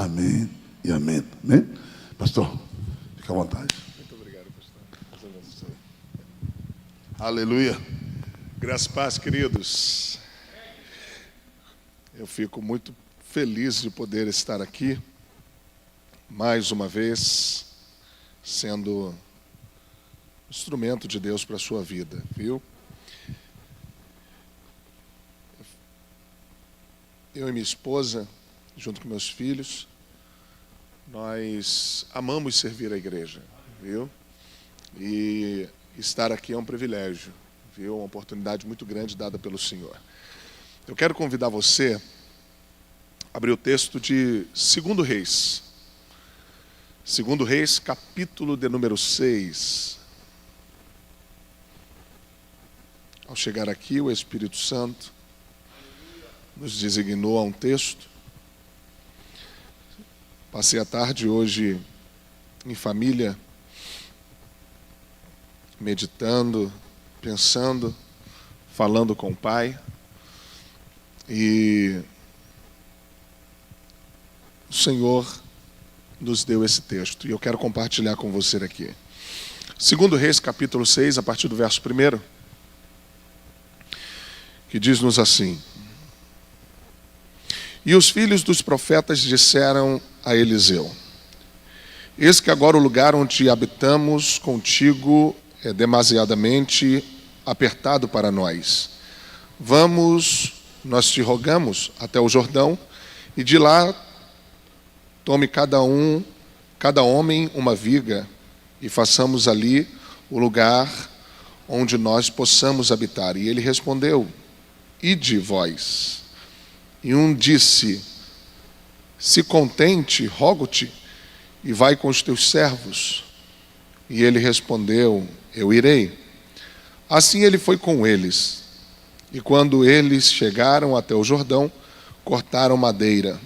Amém e amém. Amém? Pastor, fica à vontade. Muito obrigado, pastor. Aleluia. Graças e paz, queridos. Eu fico muito feliz de poder estar aqui, mais uma vez, sendo instrumento de Deus para a sua vida, viu? Eu e minha esposa, junto com meus filhos, nós amamos servir a igreja, viu? E estar aqui é um privilégio, viu? Uma oportunidade muito grande dada pelo Senhor. Eu quero convidar você a abrir o texto de 2 Reis. 2 Reis, capítulo de número 6. Ao chegar aqui, o Espírito Santo nos designou a um texto. Passei a tarde hoje em família, meditando, pensando, falando com o Pai. E o Senhor nos deu esse texto. E eu quero compartilhar com você aqui. 2 Reis, capítulo 6, a partir do verso 1, que diz-nos assim: E os filhos dos profetas disseram a Eliseu: Eis que agora o lugar onde habitamos contigo é demasiadamente apertado para nós. Vamos, nós te rogamos, até o Jordão, e de lá tome cada homem uma viga, e façamos ali o lugar onde nós possamos habitar. E ele respondeu: Ide vós. E um disse: Se contente, rogo-te, e vai com os teus servos. E ele respondeu: Eu irei. Assim ele foi com eles. E quando eles chegaram até o Jordão, cortaram madeira.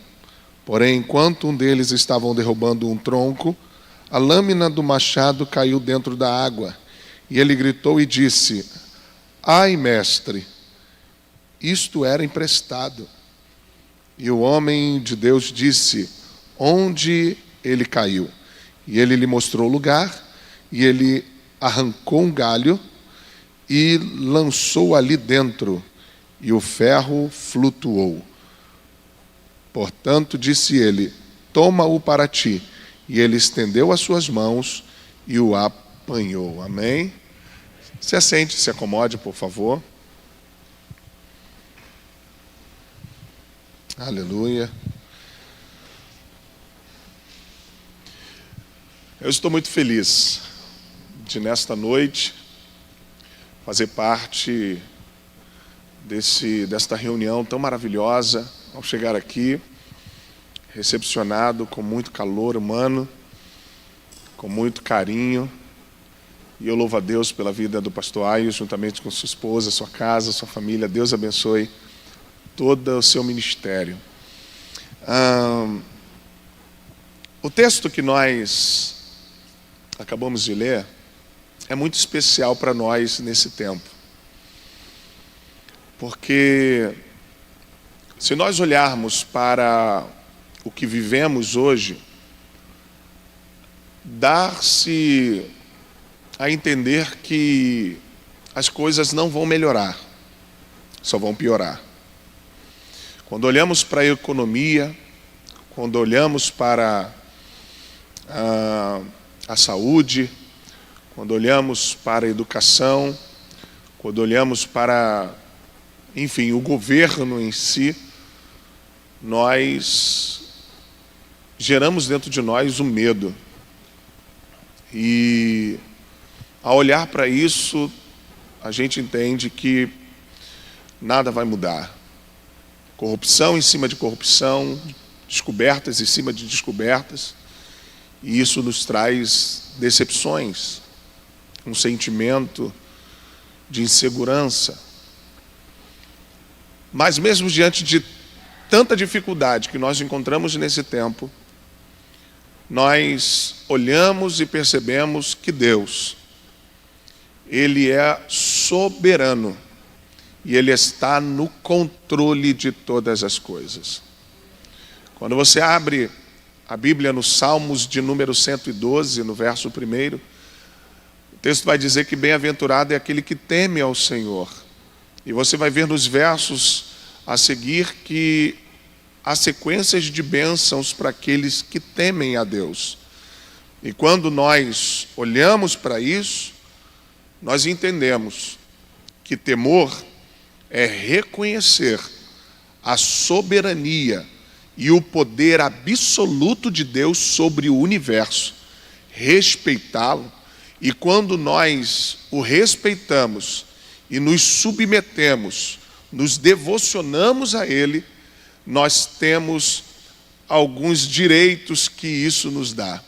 Porém, enquanto um deles estavam derrubando um tronco, a lâmina do machado caiu dentro da água. E ele gritou e disse: Ai, mestre, isto era emprestado. E o homem de Deus disse: Onde ele caiu? E ele lhe mostrou o lugar, e ele arrancou um galho e lançou ali dentro, e o ferro flutuou. Portanto, disse ele: Toma-o para ti. E ele estendeu as suas mãos e o apanhou. Amém? Se assente, se acomode, por favor. Aleluia. Eu estou muito feliz de, nesta noite, fazer parte desta reunião tão maravilhosa. Ao chegar aqui, recepcionado com muito calor humano, com muito carinho. E eu louvo a Deus pela vida do pastor Aio, juntamente com sua esposa, sua casa, sua família. Deus abençoe todo o seu ministério. O texto que nós acabamos de ler é muito especial para nós nesse tempo. Porque se nós olharmos para o que vivemos hoje, dá-se a entender que as coisas não vão melhorar, só vão piorar. Quando olhamos para a economia, quando olhamos para a saúde, quando olhamos para a educação, quando olhamos para, enfim, o governo em si, nós geramos dentro de nós o medo. E ao olhar para isso, a gente entende que nada vai mudar. Corrupção em cima de corrupção, descobertas em cima de descobertas, e isso nos traz decepções, um sentimento de insegurança. Mas mesmo diante de tanta dificuldade que nós encontramos nesse tempo, nós olhamos e percebemos que Deus, Ele é soberano e Ele está no controle de todas as coisas. Quando você abre a Bíblia nos Salmos de número 112, no verso 1, o texto vai dizer que bem-aventurado é aquele que teme ao Senhor. E você vai ver nos versos a seguir que há sequências de bênçãos para aqueles que temem a Deus. E quando nós olhamos para isso, nós entendemos que temor é reconhecer a soberania e o poder absoluto de Deus sobre o universo, respeitá-lo, e quando nós o respeitamos e nos submetemos, nos devocionamos a Ele, nós temos alguns direitos que isso nos dá.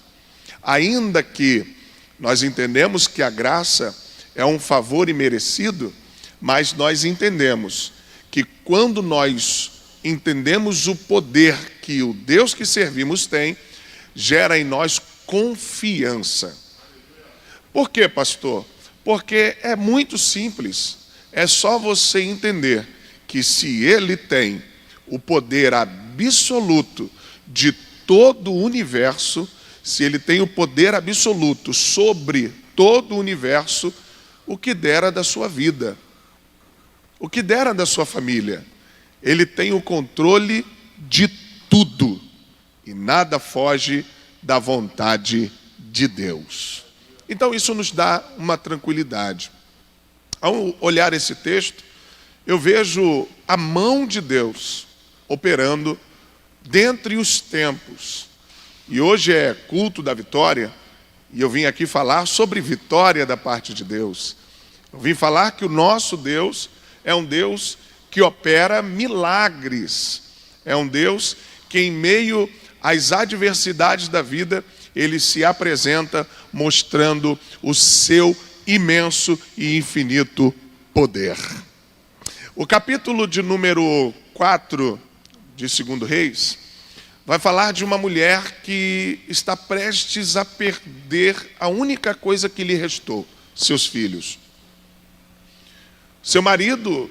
Ainda que nós entendemos que a graça é um favor imerecido, mas nós entendemos que quando nós entendemos o poder que o Deus que servimos tem, gera em nós confiança. Por quê, pastor? Porque é muito simples. É só você entender que se Ele tem o poder absoluto de todo o universo, se Ele tem o poder absoluto sobre todo o universo, o que dera da sua vida, o que dera da sua família. Ele tem o controle de tudo e nada foge da vontade de Deus. Então isso nos dá uma tranquilidade. Ao olhar esse texto, eu vejo a mão de Deus operando dentre os tempos. E hoje é culto da vitória, e eu vim aqui falar sobre vitória da parte de Deus. Eu vim falar que o nosso Deus é um Deus que opera milagres. É um Deus que, em meio às adversidades da vida, Ele se apresenta mostrando o seu imenso e infinito poder. O capítulo de número 4 de 2 Reis vai falar de uma mulher que está prestes a perder a única coisa que lhe restou, seus filhos. Seu marido,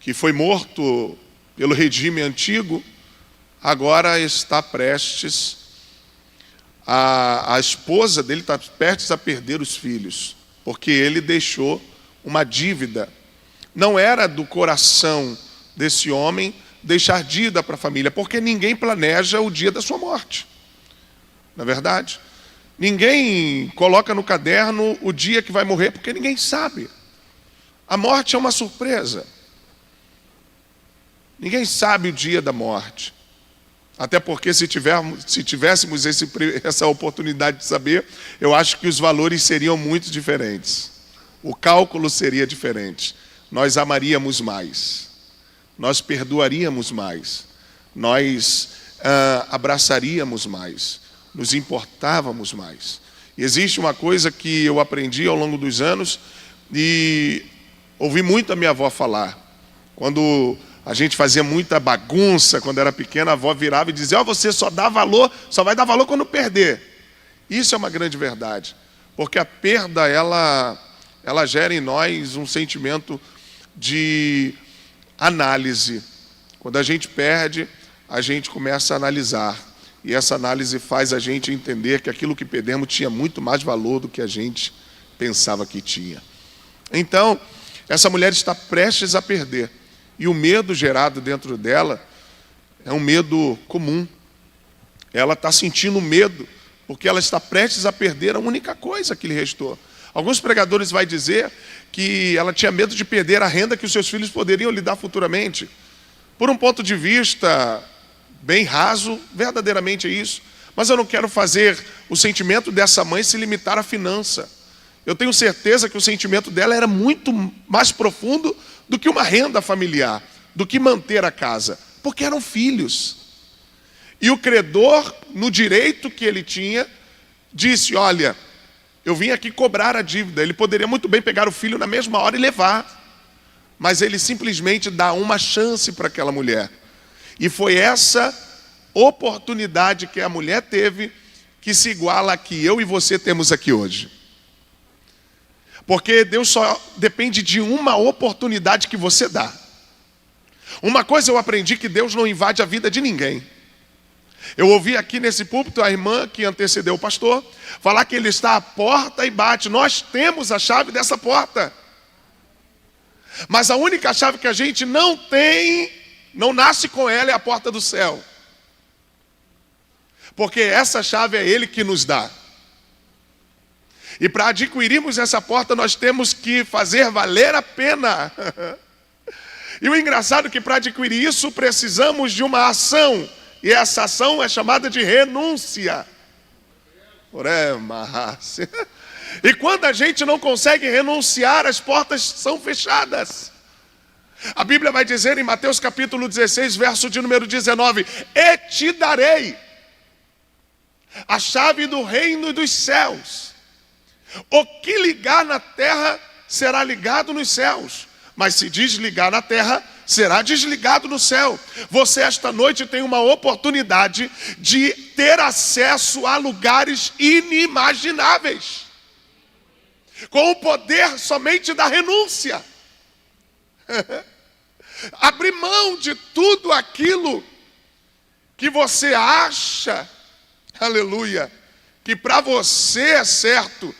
que foi morto pelo regime antigo, agora está prestes, a esposa dele está prestes a perder os filhos, porque ele deixou uma dívida. Não era do coração desse homem deixar dívida para a família, porque ninguém planeja o dia da sua morte. Na verdade, ninguém coloca no caderno o dia que vai morrer, porque ninguém sabe. A morte é uma surpresa. Ninguém sabe o dia da morte. Até porque se tivéssemos essa oportunidade de saber, eu acho que os valores seriam muito diferentes. O cálculo seria diferente. Nós amaríamos mais. Nós perdoaríamos mais. Nós abraçaríamos mais. Nos importávamos mais. E existe uma coisa que eu aprendi ao longo dos anos e ouvi muito a minha avó falar. Quando a gente fazia muita bagunça, quando era pequena, a avó virava e dizia: você só vai dar valor quando perder. Isso é uma grande verdade, porque a perda, ela gera em nós um sentimento de análise. Quando a gente perde, a gente começa a analisar, e essa análise faz a gente entender que aquilo que perdemos tinha muito mais valor do que a gente pensava que tinha. Então, essa mulher está prestes a perder. E o medo gerado dentro dela é um medo comum. Ela está sentindo medo, porque ela está prestes a perder a única coisa que lhe restou. Alguns pregadores vão dizer que ela tinha medo de perder a renda que os seus filhos poderiam lhe dar futuramente. Por um ponto de vista bem raso, verdadeiramente é isso. Mas eu não quero fazer o sentimento dessa mãe se limitar à finança. Eu tenho certeza que o sentimento dela era muito mais profundo do que uma renda familiar, do que manter a casa, porque eram filhos. E o credor, no direito que ele tinha, disse: olha, eu vim aqui cobrar a dívida. Ele poderia muito bem pegar o filho na mesma hora e levar, mas ele simplesmente dá uma chance para aquela mulher. E foi essa oportunidade que a mulher teve que se iguala a que eu e você temos aqui hoje. Porque Deus só depende de uma oportunidade que você dá. Uma coisa eu aprendi, que Deus não invade a vida de ninguém. Eu ouvi aqui nesse púlpito a irmã que antecedeu o pastor falar que ele está à porta e bate. Nós temos a chave dessa porta. Mas a única chave que a gente não tem, não nasce com ela, é a porta do céu. Porque essa chave é Ele que nos dá. E para adquirirmos essa porta, nós temos que fazer valer a pena. E o engraçado é que para adquirir isso, precisamos de uma ação. E essa ação é chamada de renúncia. E quando a gente não consegue renunciar, as portas são fechadas. A Bíblia vai dizer em Mateus capítulo 16, verso de número 19: e te darei a chave do reino dos céus. O que ligar na terra será ligado nos céus, mas se desligar na terra, será desligado no céu. Você esta noite tem uma oportunidade de ter acesso a lugares inimagináveis, com o poder somente da renúncia. Abrir mão de tudo aquilo que você acha, aleluia, que para você é certo,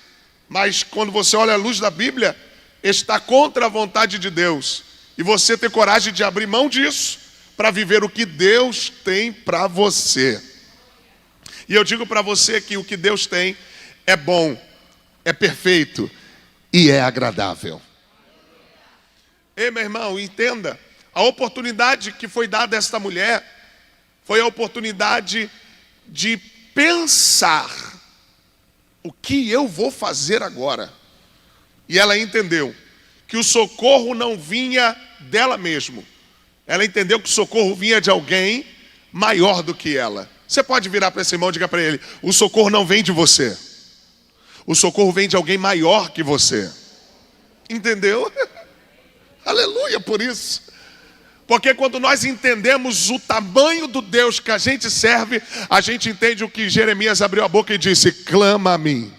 mas quando você olha a luz da Bíblia, está contra a vontade de Deus. E você ter coragem de abrir mão disso para viver o que Deus tem para você. E eu digo para você que o que Deus tem é bom, é perfeito e é agradável. Ei, meu irmão, entenda, a oportunidade que foi dada a esta mulher foi a oportunidade de pensar: o que eu vou fazer agora? E ela entendeu que o socorro não vinha dela mesma. Ela entendeu que o socorro vinha de alguém maior do que ela. Você pode virar para esse irmão e diga para ele: o socorro não vem de você. O socorro vem de alguém maior que você. Entendeu? Aleluia por isso. Porque quando nós entendemos o tamanho do Deus que a gente serve, a gente entende o que Jeremias abriu a boca e disse: clama a mim,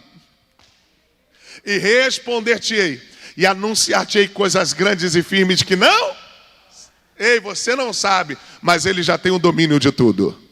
e responder-te-ei, e anunciar-te-ei coisas grandes e firmes que não... Ei, você não sabe, mas Ele já tem o domínio de tudo.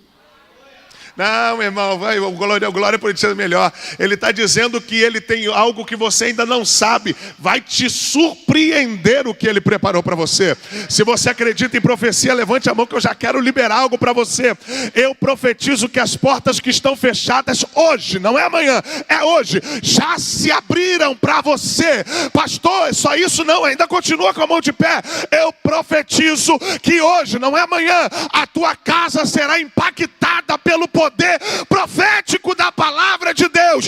Não, meu irmão, vai, glória por ser melhor. Ele está dizendo que Ele tem algo que você ainda não sabe. Vai te surpreender o que Ele preparou para você. Se você acredita em profecia, levante a mão que eu já quero liberar algo para você. Eu profetizo que as portas que estão fechadas hoje, não é amanhã, é hoje, já se abriram para você. Pastor, só isso não, ainda continua com a mão de pé. Eu profetizo que hoje, não é amanhã, a tua casa será impactada pelo poder profético da palavra de Deus.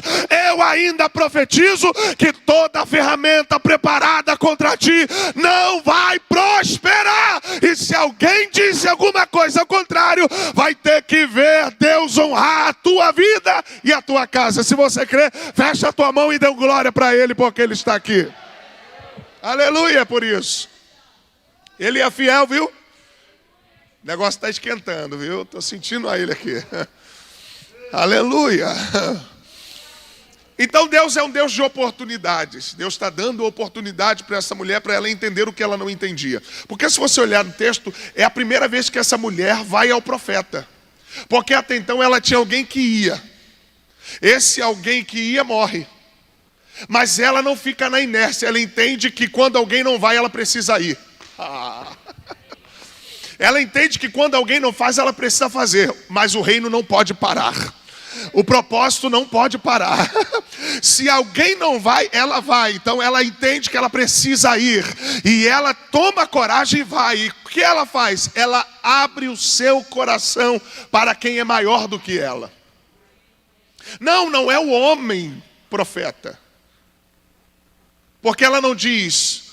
Eu ainda profetizo que toda ferramenta preparada contra ti não vai prosperar. E se alguém disse alguma coisa ao contrário, vai ter que ver Deus honrar a tua vida e a tua casa. Se você crê, fecha a tua mão e dê glória para Ele, porque Ele está aqui. Aleluia por isso. Ele é fiel, viu? O negócio está esquentando, viu? Estou sentindo a Ele aqui. Aleluia. Então Deus é um Deus de oportunidades. Deus está dando oportunidade para essa mulher, para ela entender o que ela não entendia. Porque se você olhar no texto, é a primeira vez que essa mulher vai ao profeta. Porque até então ela tinha alguém que ia. Esse alguém que ia morre. Mas ela não fica na inércia. Ela entende que quando alguém não vai, ela precisa ir. Ela entende que quando alguém não faz, ela precisa fazer. Mas o reino não pode parar. O propósito não pode parar. Se alguém não vai, ela vai. Então ela entende que ela precisa ir. E ela toma coragem e vai. E o que ela faz? Ela abre o seu coração para quem é maior do que ela. Não é o homem profeta. Porque ela não diz: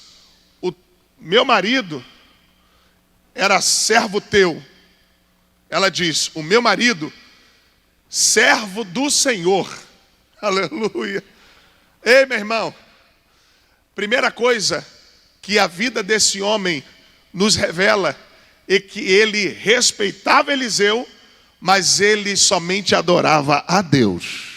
o meu marido era servo teu. Ela diz: o meu marido, servo do Senhor. Aleluia. Ei, meu irmão, primeira coisa que a vida desse homem nos revela é que ele respeitava Eliseu, mas ele somente adorava a Deus.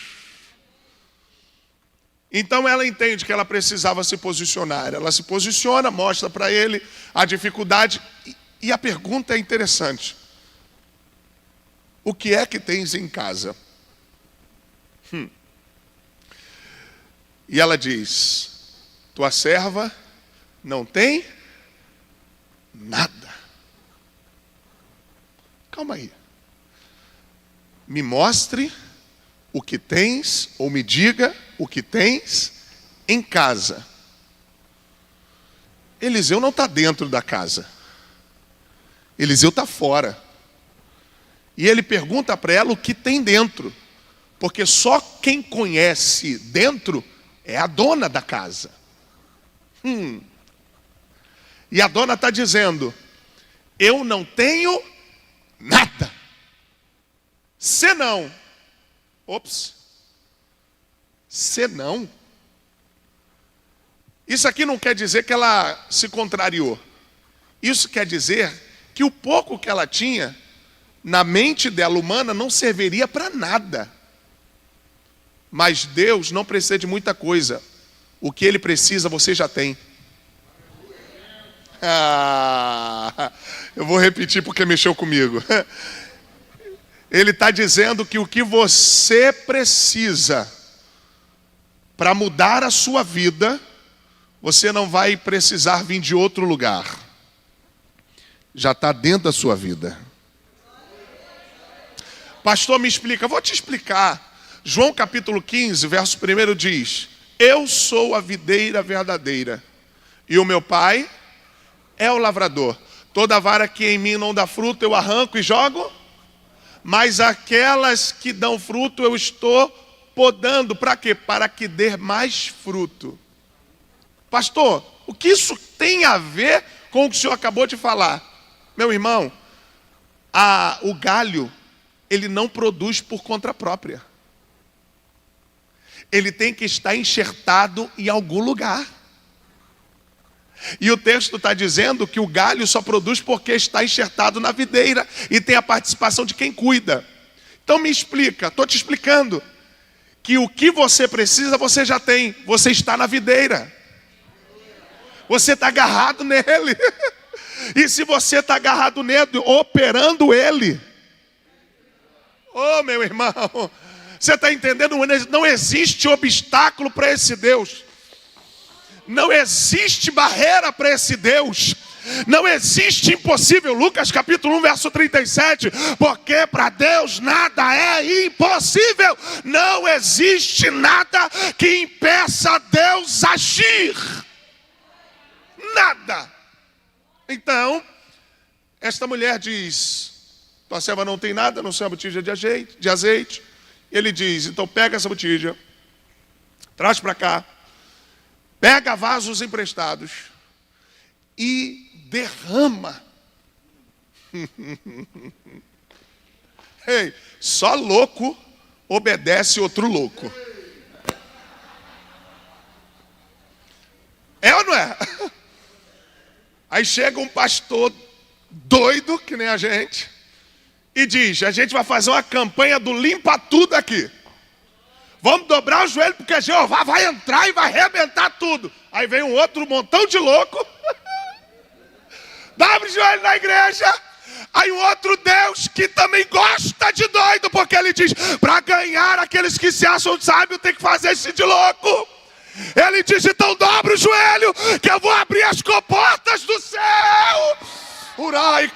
Então ela entende que ela precisava se posicionar. Ela se posiciona, mostra para ele a dificuldade. E a pergunta é interessante: o que é que tens em casa? E ela diz, tua serva não tem nada. Calma aí. Me mostre o que tens, ou me diga o que tens em casa. Eliseu não está dentro da casa. Eliseu está fora. E ele pergunta para ela o que tem dentro. Porque só quem conhece dentro é a dona da casa. E a dona está dizendo, eu não tenho nada. Senão, senão, isso aqui não quer dizer que ela se contrariou. Isso quer dizer que o pouco que ela tinha, na mente dela humana, não serviria para nada. Mas Deus não precisa de muita coisa. O que Ele precisa, você já tem. Eu vou repetir porque mexeu comigo. Ele está dizendo que o que você precisa para mudar a sua vida, você não vai precisar vir de outro lugar. Já está dentro da sua vida. Pastor, me explica. Vou te explicar. João capítulo 15, verso 1 diz, eu sou a videira verdadeira, e o meu pai é o lavrador. Toda vara que em mim não dá fruto, eu arranco e jogo, mas aquelas que dão fruto, eu estou podando. Para quê? Para que dê mais fruto. Pastor, o que isso tem a ver com o que o senhor acabou de falar? Meu irmão, o galho, ele não produz por conta própria. Ele tem que estar enxertado em algum lugar. E o texto está dizendo que o galho só produz porque está enxertado na videira e tem a participação de quem cuida. Então me explica, estou te explicando, que o que você precisa você já tem, você está na videira. Você está agarrado nele. E se você está agarrado nele, operando ele, meu irmão, você está entendendo? Não existe obstáculo para esse Deus. Não existe barreira para esse Deus. Não existe impossível. Lucas capítulo 1, verso 37. Porque para Deus nada é impossível. Não existe nada que impeça Deus agir. Nada. Então, esta mulher diz, tua serva não tem nada, não sei a botija de azeite. Ele diz, então pega essa botija, traz para cá, pega vasos emprestados e derrama. Ei, só louco obedece outro louco. É ou não é? Aí chega um pastor doido, que nem a gente, e diz, a gente vai fazer uma campanha do limpa tudo aqui. Vamos dobrar o joelho, porque Jeová vai entrar e vai arrebentar tudo. Aí vem um outro montão de louco, dobra o joelho na igreja. Aí um outro Deus que também gosta de doido, porque ele diz, para ganhar aqueles que se acham sábios, tem que fazer esse de louco. Ele diz, então dobra o joelho, que eu vou abrir as comportas do céu. Urai,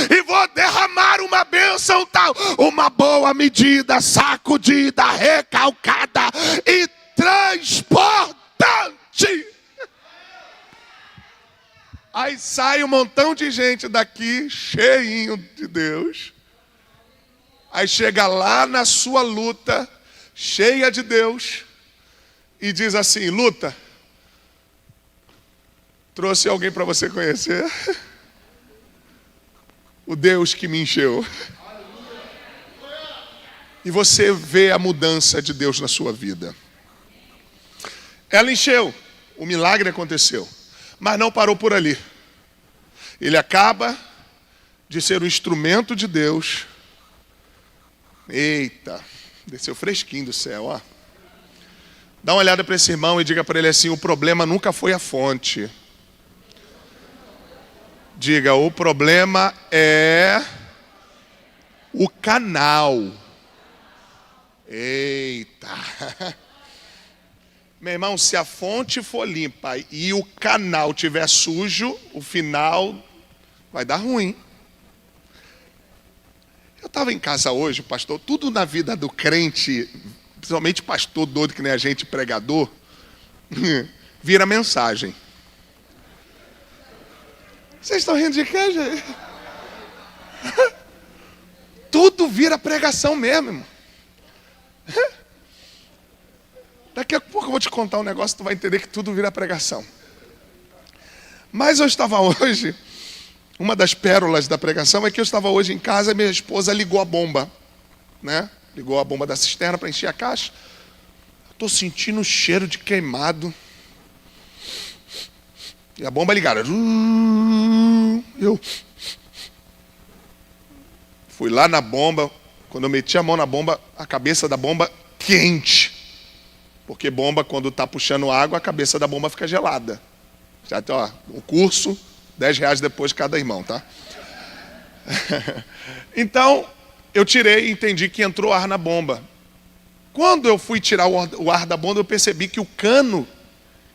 e vou derramar uma bênção tal, uma boa medida, sacudida, recalcada e transportante. Aí sai um montão de gente daqui, cheinho de Deus. Aí chega lá na sua luta, cheia de Deus, e diz assim, luta, trouxe alguém para você conhecer? O Deus que me encheu. E você vê a mudança de Deus na sua vida. Ela encheu, o milagre aconteceu. Mas não parou por ali. Ele acaba de ser um instrumento de Deus. Eita, desceu fresquinho do céu, ó. Dá uma olhada para esse irmão e diga para ele assim, o problema nunca foi a fonte. Diga, o problema é o canal. Eita! Meu irmão, se a fonte for limpa e o canal estiver sujo, o final vai dar ruim. Eu estava em casa hoje, pastor, tudo na vida do crente, principalmente pastor doido que nem a gente, pregador, vira mensagem. Vocês estão rindo de quê, gente? Tudo vira pregação mesmo, irmão. Daqui a pouco eu vou te contar um negócio, tu vai entender que tudo vira pregação. Mas eu estava hoje, uma das pérolas da pregação é que eu estava hoje em casa e minha esposa ligou a bomba, né? Ligou a bomba da cisterna para encher a caixa. Estou sentindo o cheiro de queimado. E a bomba ligada. Eu fui lá na bomba. Quando eu meti a mão na bomba, a cabeça da bomba quente. Porque bomba, quando está puxando água, a cabeça da bomba fica gelada. Já tem, ó, o curso, R$10 depois cada irmão, tá? Então, eu tirei e entendi que entrou ar na bomba. Quando eu fui tirar o ar da bomba, eu percebi que o cano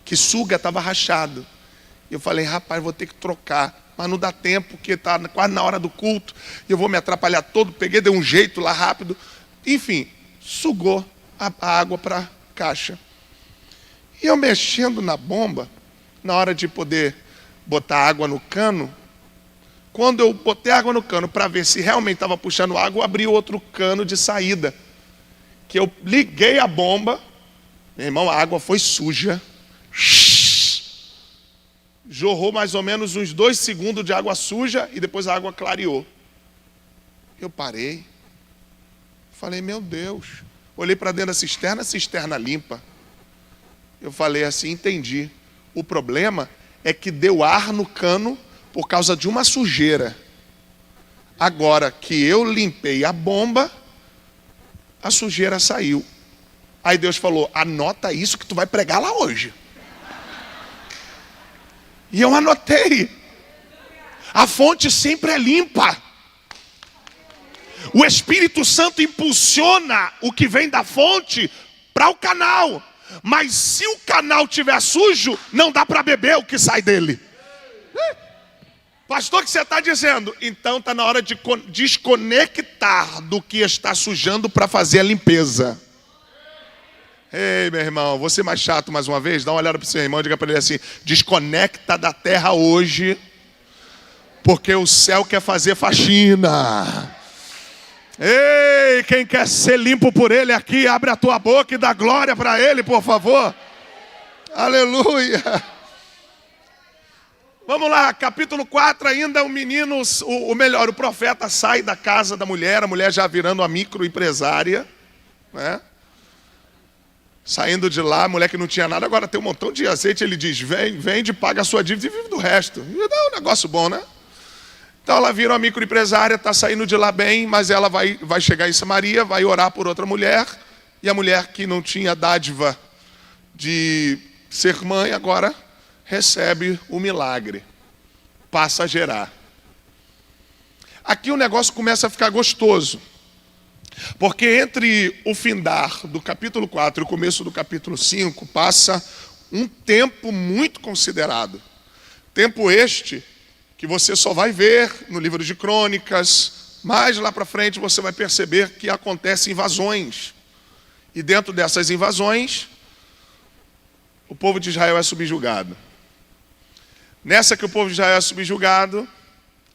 que suga estava rachado. Eu falei, rapaz, vou ter que trocar. Mas não dá tempo, porque está quase na hora do culto. E eu vou me atrapalhar todo. Peguei, dei um jeito lá rápido. Enfim, sugou a água para a caixa. E eu mexendo na bomba, na hora de poder botar água no cano, quando eu botei água no cano para ver se realmente estava puxando água, eu abri outro cano de saída. Que eu liguei a bomba, meu irmão, a água foi suja. Jorrou mais ou menos uns 2 segundos de água suja e depois a água clareou. Eu parei. Falei, meu Deus. Olhei para dentro da cisterna limpa. Eu falei assim, entendi. O problema é que deu ar no cano por causa de uma sujeira. Agora que eu limpei a bomba, a sujeira saiu. Aí Deus falou, anota isso que tu vai pregar lá hoje. E eu anotei. A fonte sempre é limpa. O Espírito Santo impulsiona o que vem da fonte para o canal. Mas se o canal estiver sujo, não dá para beber o que sai dele. Pastor, o que você está dizendo? Então está na hora de desconectar do que está sujando para fazer a limpeza. Ei, meu irmão, vou ser mais chato mais uma vez. Dá uma olhada para o seu irmão e diga para ele assim, desconecta da terra hoje, porque o céu quer fazer faxina. Ei, quem quer ser limpo por ele aqui, abre a tua boca e dá glória para ele, por favor. Aleluia. Vamos lá, capítulo 4 ainda, o profeta sai da casa da mulher, a mulher já virando uma microempresária, né? Saindo de lá, a mulher que não tinha nada, agora tem um montão de azeite, ele diz, vende, paga a sua dívida e vive do resto. E dá um negócio bom, né? Então ela vira uma microempresária, está saindo de lá bem, mas ela vai chegar em Samaria, vai orar por outra mulher, e a mulher que não tinha dádiva de ser mãe, agora recebe o milagre, passa a gerar. Aqui o negócio começa a ficar gostoso, porque entre o findar do capítulo 4 e o começo do capítulo 5, passa um tempo muito considerado. Tempo este que você só vai ver no livro de Crônicas, mais lá para frente você vai perceber que acontecem invasões. E dentro dessas invasões, o povo de Israel é subjugado. Nessa que o povo de Israel é subjugado,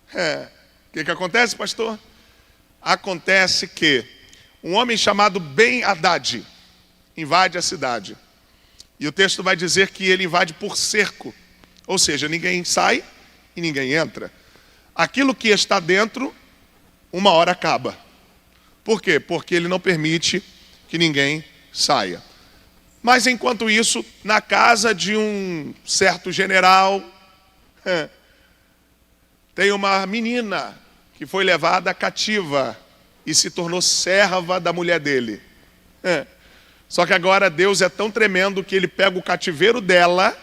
o que acontece, pastor? Acontece que um homem chamado Ben-Hadad invade a cidade. E o texto vai dizer que ele invade por cerco. Ou seja, ninguém sai e ninguém entra. Aquilo que está dentro, uma hora acaba. Por quê? Porque ele não permite que ninguém saia. Mas enquanto isso, na casa de um certo general, tem uma menina que foi levada cativa e se tornou serva da mulher dele. Só que agora Deus é tão tremendo que ele pega o cativeiro dela.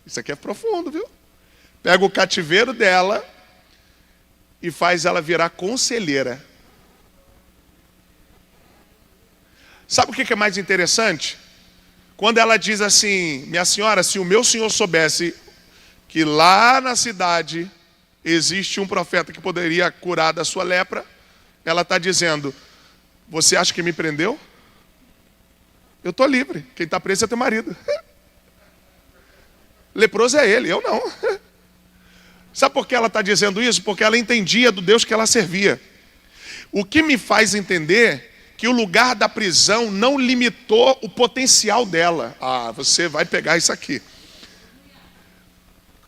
Isso aqui é profundo, viu? Pega o cativeiro dela e faz ela virar conselheira. Sabe o que é mais interessante? Quando ela diz assim: minha senhora, se o meu senhor soubesse que lá na cidade existe um profeta que poderia curar da sua lepra, ela está dizendo: você acha que me prendeu? Eu estou livre, quem está preso é teu marido. Leproso é ele, eu não. Sabe por que ela está dizendo isso? Porque ela entendia do Deus que ela servia. O que me faz entender que o lugar da prisão não limitou o potencial dela. Ah, você vai pegar isso aqui.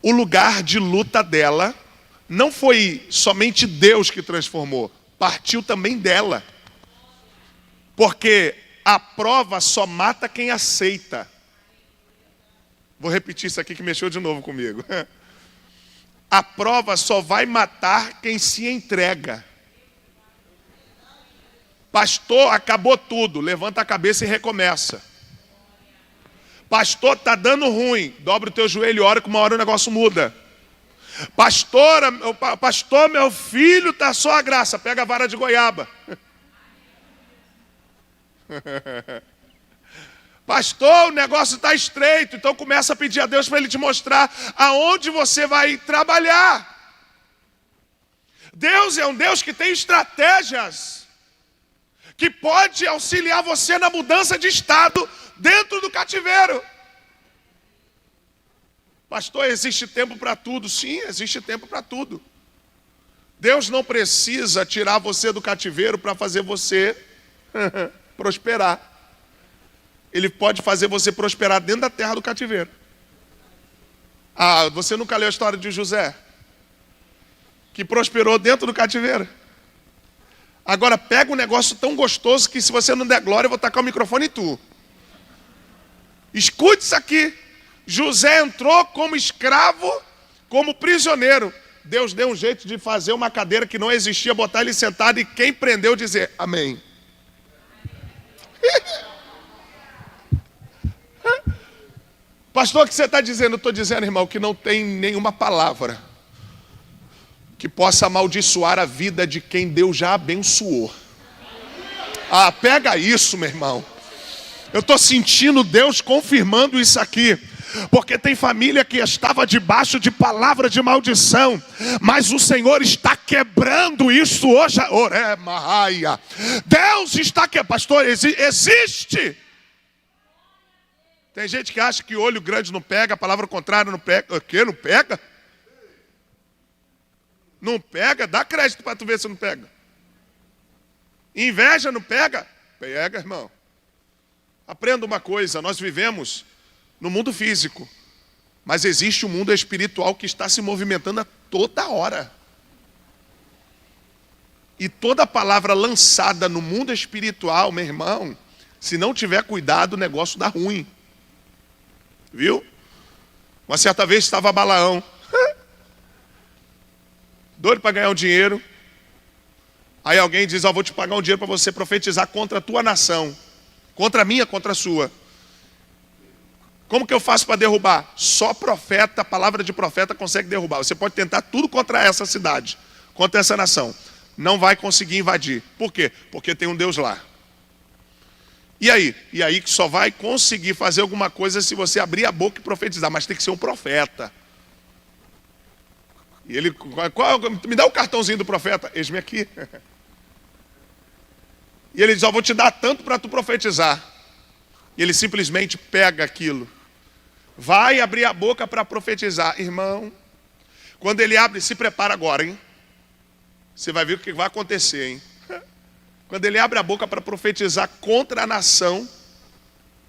O lugar de luta dela não foi somente Deus que transformou, partiu também dela. Porque a prova só mata quem aceita. Vou repetir isso aqui que mexeu de novo comigo. A prova só vai matar quem se entrega. Pastor, acabou tudo. Levanta a cabeça e recomeça. Pastor, tá dando ruim. Dobra o teu joelho e ora, que uma hora o negócio muda. Pastor, meu filho tá só a graça. Pega a vara de goiaba. Pastor, o negócio está estreito. Então começa a pedir a Deus para Ele te mostrar aonde você vai trabalhar. Deus é um Deus que tem estratégias, que pode auxiliar você na mudança de estado dentro do cativeiro. Pastor, existe tempo para tudo. Sim, existe tempo para tudo. Deus não precisa tirar você do cativeiro para fazer você prosperar. Ele pode fazer você prosperar dentro da terra do cativeiro. Ah, você nunca leu a história de José? Que prosperou dentro do cativeiro. Agora pega um negócio tão gostoso que se você não der glória, eu vou tacar o microfone em tu. Escute isso aqui. José entrou como escravo, como prisioneiro. Deus deu um jeito de fazer uma cadeira que não existia, botar ele sentado e quem prendeu dizer amém. Pastor, o que você está dizendo? Eu estou dizendo, irmão, que não tem nenhuma palavra que possa amaldiçoar a vida de quem Deus já abençoou. Ah, pega isso, meu irmão. Eu estou sentindo Deus confirmando isso aqui. Porque tem família que estava debaixo de palavra de maldição, mas o Senhor está quebrando isso hoje. Oré, Mahaia. Deus está quebrando. Pastor, existe. Tem gente que acha que olho grande não pega, a palavra contrária não pega. O quê? Não pega? Não pega? Dá crédito para tu ver se não pega. Inveja não pega? Pega, irmão. Aprenda uma coisa, nós vivemos no mundo físico, mas existe um mundo espiritual que está se movimentando a toda hora. E toda palavra lançada no mundo espiritual, meu irmão, se não tiver cuidado, o negócio dá ruim. Viu? Uma certa vez estava Balaão, doido para ganhar um dinheiro. Aí alguém diz, vou te pagar um dinheiro para você profetizar contra a tua nação. Contra a minha, contra a sua. Como que eu faço para derrubar? Só profeta, palavra de profeta consegue derrubar. Você pode tentar tudo contra essa cidade, contra essa nação. Não vai conseguir invadir. Por quê? Porque tem um Deus lá. E aí? E aí que só vai conseguir fazer alguma coisa se você abrir a boca e profetizar. Mas tem que ser um profeta. E ele, me dá o cartãozinho do profeta. Eis-me aqui. E ele diz, vou te dar tanto para tu profetizar. E ele simplesmente pega aquilo. Vai abrir a boca para profetizar. Irmão, quando ele abre, se prepara agora, hein? Você vai ver o que vai acontecer, hein? Quando ele abre a boca para profetizar contra a nação,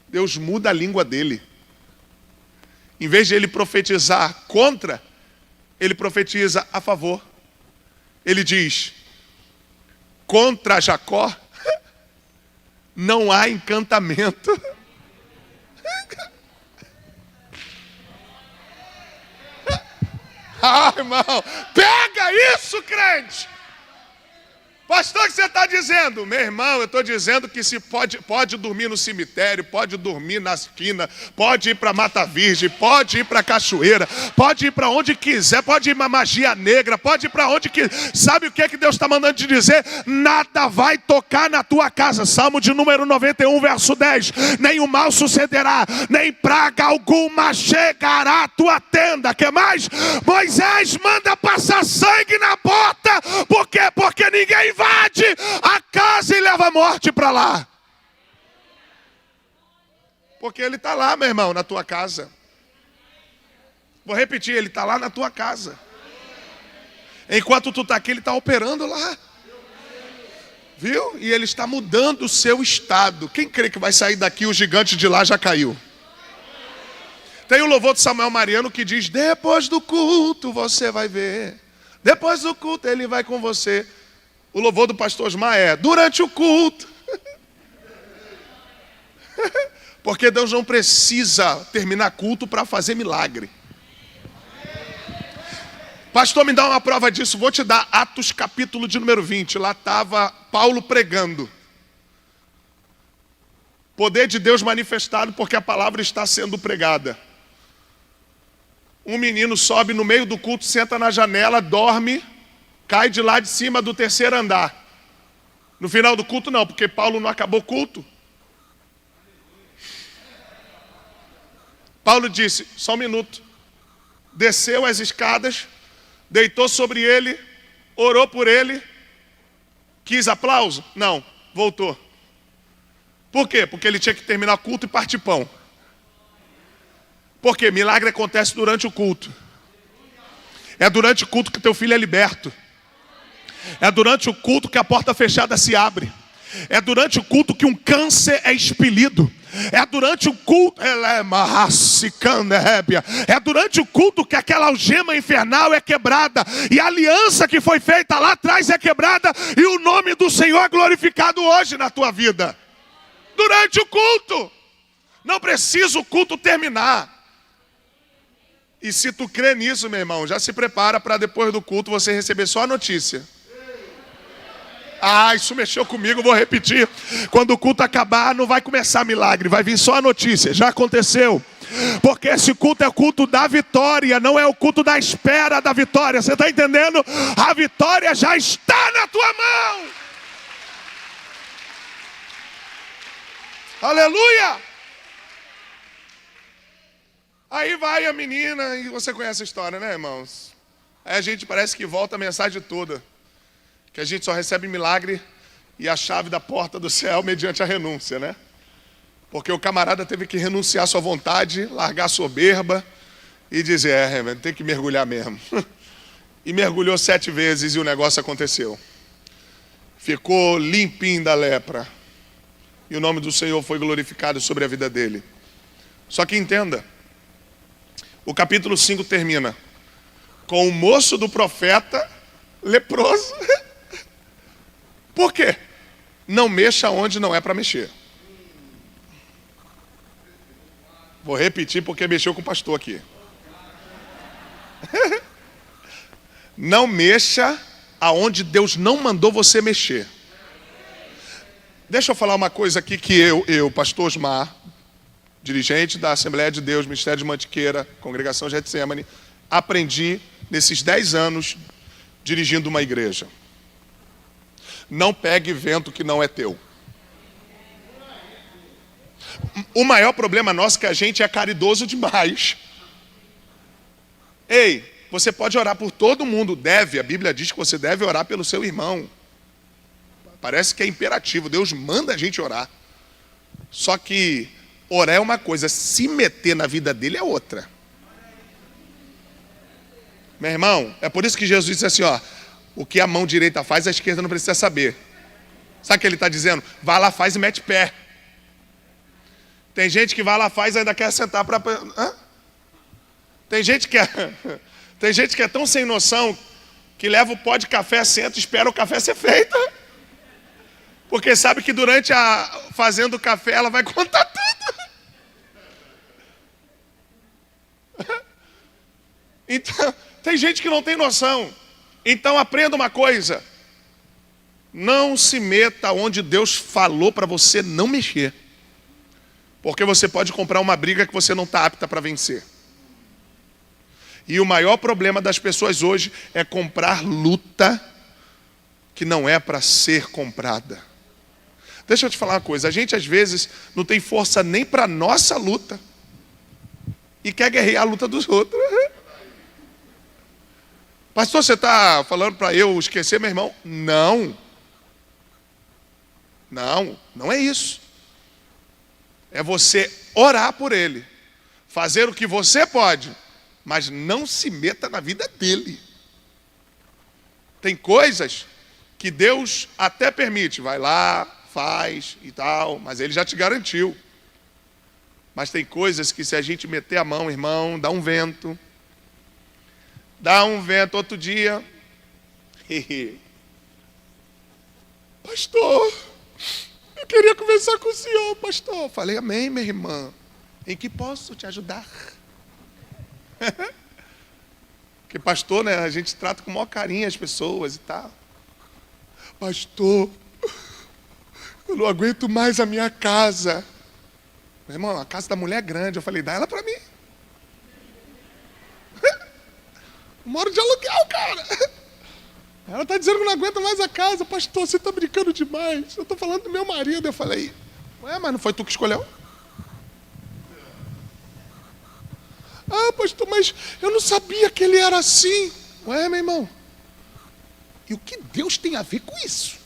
Deus muda a língua dele. Em vez de ele profetizar contra, ele profetiza a favor. Ele diz, contra Jacó não há encantamento. Ah, irmão, pega isso, crente. Pastor, o que você está dizendo? Meu irmão, eu estou dizendo que se pode dormir no cemitério, pode dormir na esquina, pode ir para Mata Virgem, pode ir para Cachoeira, pode ir para onde quiser, pode ir para Magia Negra, pode ir para onde quiser. Sabe o que é que Deus está mandando te dizer? Nada vai tocar na tua casa. Salmo de número 91, verso 10. Nem o mal sucederá, nem praga alguma chegará à tua tenda. Que mais? Moisés manda passar sangue na porta. Por quê? Porque ninguém invade a casa e leva a morte para lá. Porque ele está lá, meu irmão, na tua casa. Vou repetir, ele está lá na tua casa. Enquanto tu está aqui, ele está operando lá. Viu? E ele está mudando o seu estado. Quem crê que vai sair daqui, o gigante de lá já caiu? Tem o louvor de Samuel Mariano que diz: depois do culto você vai ver. Depois do culto ele vai com você. O louvor do pastor Osmar é: durante o culto. Porque Deus não precisa terminar culto para fazer milagre. Pastor, me dá uma prova disso. Vou te dar Atos capítulo de número 20. Lá estava Paulo pregando. Poder de Deus manifestado porque a palavra está sendo pregada. Um menino sobe no meio do culto, senta na janela, dorme, cai de lá de cima do terceiro andar. No final do culto não, porque Paulo não acabou o culto. Paulo disse: só um minuto. Desceu as escadas, deitou sobre ele, orou por ele. Quis aplauso? Não, voltou. Por quê? Porque ele tinha que terminar o culto e partir pão. Porque milagre acontece durante o culto. É durante o culto que teu filho é liberto. É durante o culto que a porta fechada se abre. É durante o culto que um câncer é expelido. É durante o culto, é durante o culto que aquela algema infernal é quebrada. E a aliança que foi feita lá atrás é quebrada. E o nome do Senhor é glorificado hoje na tua vida. Durante o culto. Não precisa o culto terminar. E se tu crê nisso, meu irmão, já se prepara para depois do culto você receber só a notícia. Ah, isso mexeu comigo, vou repetir. Quando o culto acabar, não vai começar milagre, vai vir só a notícia. Já aconteceu. Porque esse culto é o culto da vitória, não é o culto da espera da vitória. Você está entendendo? A vitória já está na tua mão. Aleluia! Aí vai a menina, e você conhece a história, né, irmãos? Aí a gente parece que volta a mensagem toda. Que a gente só recebe milagre e a chave da porta do céu mediante a renúncia, né? Porque o camarada teve que renunciar à sua vontade, largar a soberba e dizer: tem que mergulhar mesmo. E mergulhou 7 vezes e o negócio aconteceu. Ficou limpinho da lepra. E o nome do Senhor foi glorificado sobre a vida dele. Só que entenda, o capítulo 5 termina com o moço do profeta leproso. Por quê? Não mexa onde não é para mexer. Vou repetir porque mexeu com o pastor aqui. Não mexa aonde Deus não mandou você mexer. Deixa eu falar uma coisa aqui que eu, pastor Osmar, dirigente da Assembleia de Deus, Ministério de Mantiqueira, Congregação Getsemane, aprendi nesses 10 anos dirigindo uma igreja. Não pegue vento que não é teu. O maior problema nosso é que a gente é caridoso demais. Ei, você pode orar por todo mundo, deve, a Bíblia diz que você deve orar pelo seu irmão. Parece que é imperativo, Deus manda a gente orar. Só que orar é uma coisa, se meter na vida dele é outra. Meu irmão, é por isso que Jesus disse assim, ó: o que a mão direita faz, a esquerda não precisa saber. Sabe o que ele está dizendo? Vai lá, faz e mete pé. Tem gente que vai lá, faz e ainda quer sentar para... Tem gente que é tão sem noção que leva o pó de café, senta e espera o café ser feito. Porque sabe que durante fazendo o café ela vai contar tudo. Então, tem gente que não tem noção. Então aprenda uma coisa. Não se meta onde Deus falou para você não mexer. Porque você pode comprar uma briga que você não está apta para vencer. E o maior problema das pessoas hoje é comprar luta que não é para ser comprada. Deixa eu te falar uma coisa. A gente às vezes não tem força nem para a nossa luta. E quer guerrear a luta dos outros. Pastor, você está falando para eu esquecer meu irmão? Não. Não é isso. É você orar por ele. Fazer o que você pode. Mas não se meta na vida dele. Tem coisas que Deus até permite. Vai lá, faz e tal. Mas ele já te garantiu. Mas tem coisas que se a gente meter a mão, irmão, dá um vento. Dá um vento outro dia. Pastor, eu queria conversar com o senhor, pastor. Falei, amém, minha irmã. Em que posso te ajudar? Porque pastor, né, a gente trata com o maior carinho as pessoas e tal. Pastor, eu não aguento mais a minha casa. Meu irmão, a casa da mulher é grande. Eu falei, dá ela pra mim. Eu moro de aluguel, cara. Ela tá dizendo que não aguenta mais a casa. Pastor, você tá brincando demais. Eu tô falando do meu marido. Eu falei, ué, mas não foi tu que escolheu? Ah, pastor, mas eu não sabia que ele era assim. Ué, meu irmão. E o que Deus tem a ver com isso?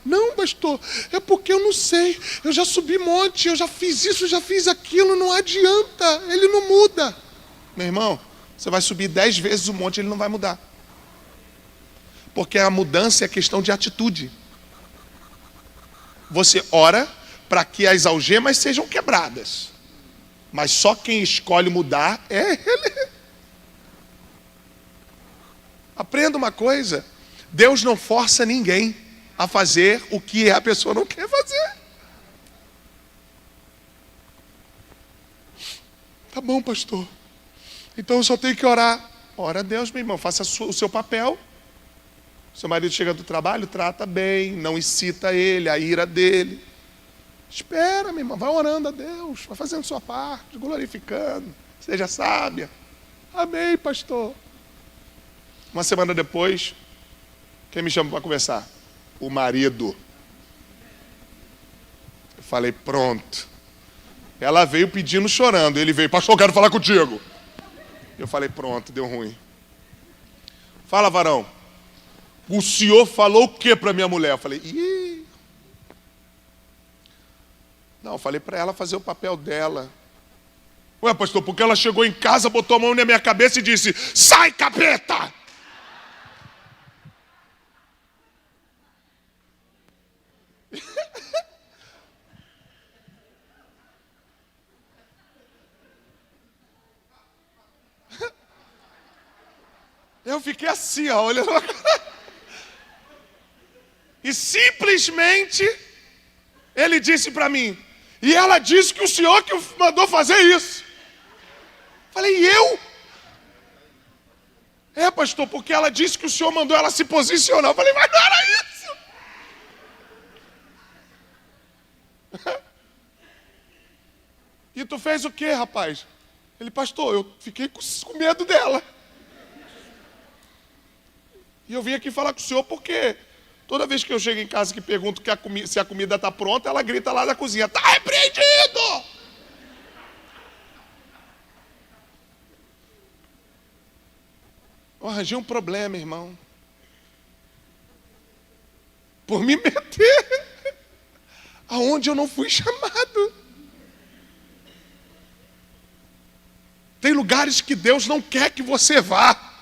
Não, pastor, é porque eu não sei. Eu já subi monte, eu já fiz isso, já fiz aquilo. Não adianta, ele não muda. Meu irmão, você vai subir 10 vezes o monte, ele não vai mudar. Porque a mudança é questão de atitude. Você ora para que as algemas sejam quebradas. Mas só quem escolhe mudar é ele. Aprenda uma coisa. Deus não força ninguém a fazer o que a pessoa não quer fazer. Tá bom, pastor. Então eu só tenho que orar. Ora a Deus, meu irmão. Faça o seu papel. Seu marido chega do trabalho, trata bem. Não excita ele, a ira dele. Espera, meu irmão. Vai orando a Deus. Vai fazendo sua parte, glorificando. Seja sábia. Amém, pastor. Uma semana depois, quem me chama para conversar? O marido. Eu falei, pronto. Ela veio pedindo, chorando. Ele veio, pastor, eu quero falar contigo. Eu falei, pronto, deu ruim. Fala, varão. O senhor falou o que para minha mulher? Eu falei, ih. Não, eu falei para ela fazer o papel dela. Ué, pastor, porque ela chegou em casa, botou a mão na minha cabeça e disse, sai, capeta! Eu fiquei assim, ó, olhando a cara. E simplesmente ele disse para mim, e ela disse que o senhor que mandou fazer isso. Falei, e eu? É, pastor, porque ela disse que o senhor mandou ela se posicionar. Eu falei, mas não era isso. E tu fez o quê, rapaz? Ele, pastor, eu fiquei com medo dela. E eu vim aqui falar com o senhor porque toda vez que eu chego em casa que pergunto que se a comida está pronta, ela grita lá da cozinha, está repreendido! Eu arranjei um problema, irmão. Por me meter aonde eu não fui chamado. Tem lugares que Deus não quer que você vá.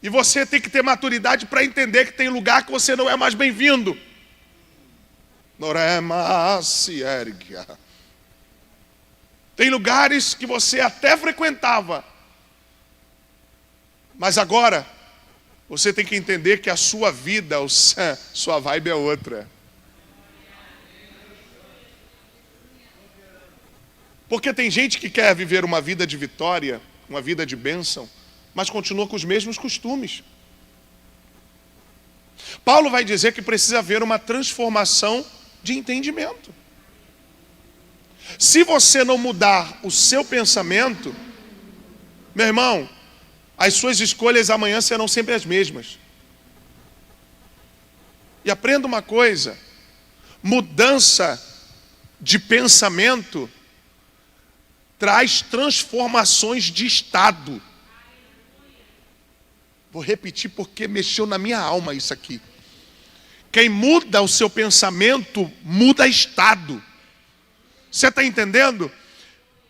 E você tem que ter maturidade para entender que tem lugar que você não é mais bem-vindo. Tem lugares que você até frequentava. Mas agora, você tem que entender que a sua vida, sua vibe é outra. Porque tem gente que quer viver uma vida de vitória, uma vida de bênção, mas continua com os mesmos costumes. Paulo vai dizer que precisa haver uma transformação de entendimento. Se você não mudar o seu pensamento, meu irmão, as suas escolhas amanhã serão sempre as mesmas. E aprenda uma coisa: mudança de pensamento traz transformações de estado. Vou repetir porque mexeu na minha alma isso aqui. Quem muda o seu pensamento, muda estado. Você está entendendo?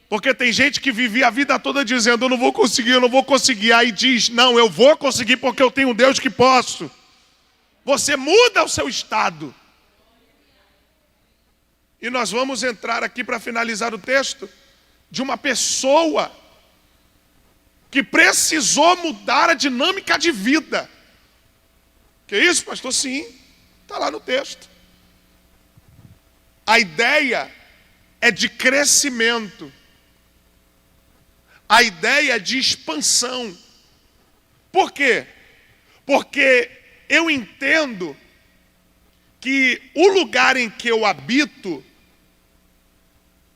Porque tem gente que vivia a vida toda dizendo, eu não vou conseguir, eu não vou conseguir. Aí diz, não, eu vou conseguir porque eu tenho um Deus que posso. Você muda o seu estado. E nós vamos entrar aqui para finalizar o texto de uma pessoa que precisou mudar a dinâmica de vida. Que isso, pastor? Sim, está lá no texto. A ideia é de crescimento. A ideia é de expansão. Por quê? Porque eu entendo que o lugar em que eu habito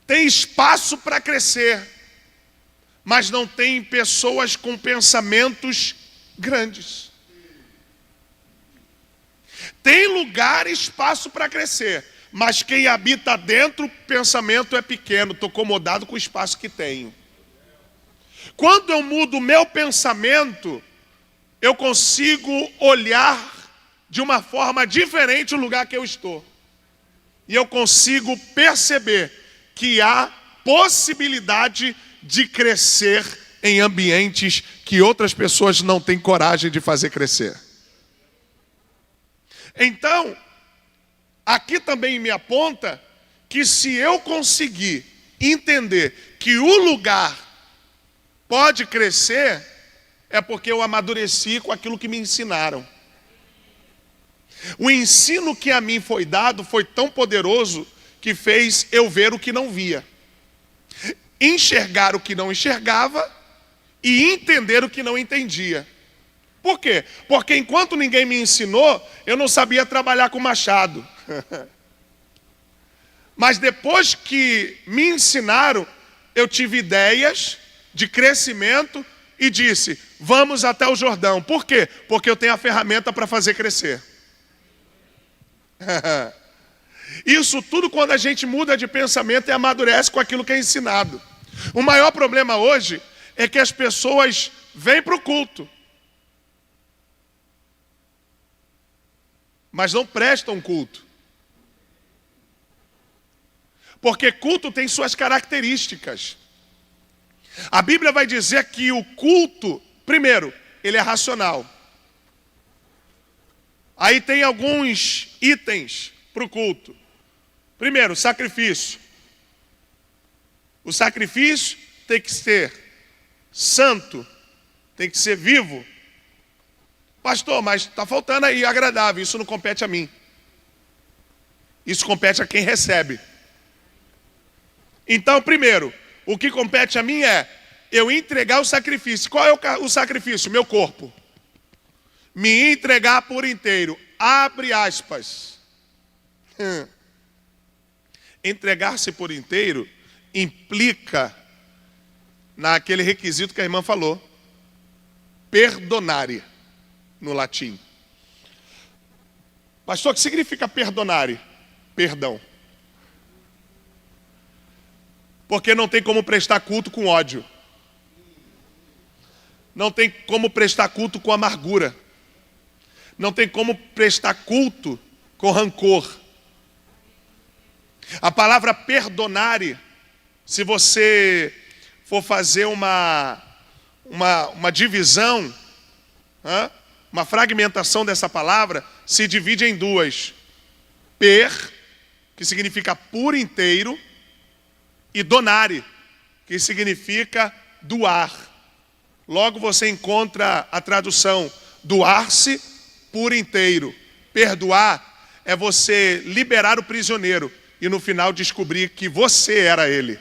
tem espaço para crescer, mas não tem pessoas com pensamentos grandes. Tem lugar e espaço para crescer, mas quem habita dentro, o pensamento é pequeno, estou acomodado com o espaço que tenho. Quando eu mudo o meu pensamento, eu consigo olhar de uma forma diferente o lugar que eu estou. E eu consigo perceber que há possibilidade de crescer em ambientes que outras pessoas não têm coragem de fazer crescer. Então, aqui também me aponta que se eu conseguir entender que o lugar pode crescer, é porque eu amadureci com aquilo que me ensinaram. O ensino que a mim foi dado foi tão poderoso que fez eu ver o que não via, enxergar o que não enxergava e entender o que não entendia. Por quê? Porque enquanto ninguém me ensinou, eu não sabia trabalhar com machado. Mas depois que me ensinaram, eu tive ideias de crescimento e disse, vamos até o Jordão. Por quê? Porque eu tenho a ferramenta para fazer crescer. Isso tudo quando a gente muda de pensamento e amadurece com aquilo que é ensinado. O maior problema hoje é que as pessoas vêm para o culto, mas não prestam culto. Porque culto tem suas características. A Bíblia vai dizer que o culto, primeiro, ele é racional. Aí tem alguns itens para o culto. Primeiro, sacrifício. O sacrifício tem que ser santo, tem que ser vivo. Pastor, mas está faltando aí agradável, isso não compete a mim. Isso compete a quem recebe. Então, primeiro, o que compete a mim é eu entregar o sacrifício. Qual é o sacrifício? Meu corpo. Me entregar por inteiro. Abre aspas. Entregar-se por inteiro implica naquele requisito que a irmã falou. Perdonare, no latim. Pastor, o que significa perdonare? Perdão. Porque não tem como prestar culto com ódio. Não tem como prestar culto com amargura. Não tem como prestar culto com rancor. A palavra perdonare, se você for fazer uma divisão, uma fragmentação dessa palavra, se divide em duas. Per, que significa por inteiro, e donare, que significa doar. Logo você encontra a tradução doar-se por inteiro. Perdoar é você liberar o prisioneiro e no final descobrir que você era ele.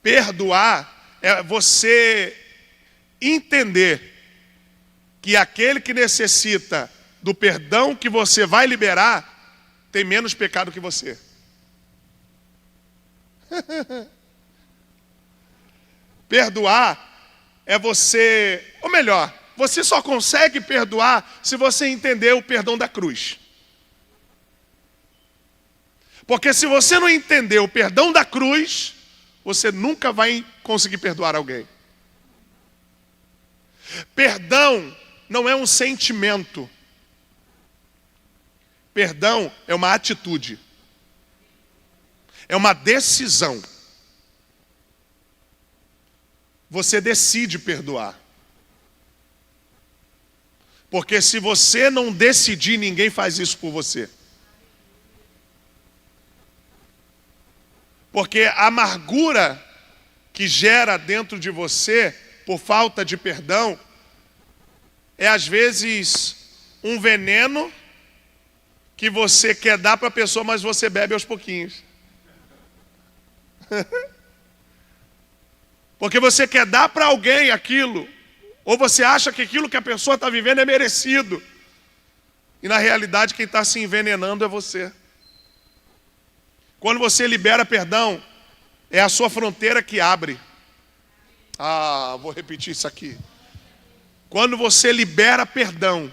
Perdoar é você entender que aquele que necessita do perdão que você vai liberar tem menos pecado que você. Perdoar é você, ou melhor, você só consegue perdoar se você entender o perdão da cruz. Porque se você não entender o perdão da cruz, você nunca vai conseguir perdoar alguém. Perdão não é um sentimento. Perdão é uma atitude. É uma decisão. Você decide perdoar. Porque se você não decidir, ninguém faz isso por você. Porque a amargura que gera dentro de você, por falta de perdão, é às vezes um veneno que você quer dar para a pessoa, mas você bebe aos pouquinhos. Porque você quer dar para alguém aquilo, ou você acha que aquilo que a pessoa está vivendo é merecido. E na realidade quem está se envenenando é você. Quando você libera perdão, é a sua fronteira que abre. Vou repetir isso aqui. Quando você libera perdão,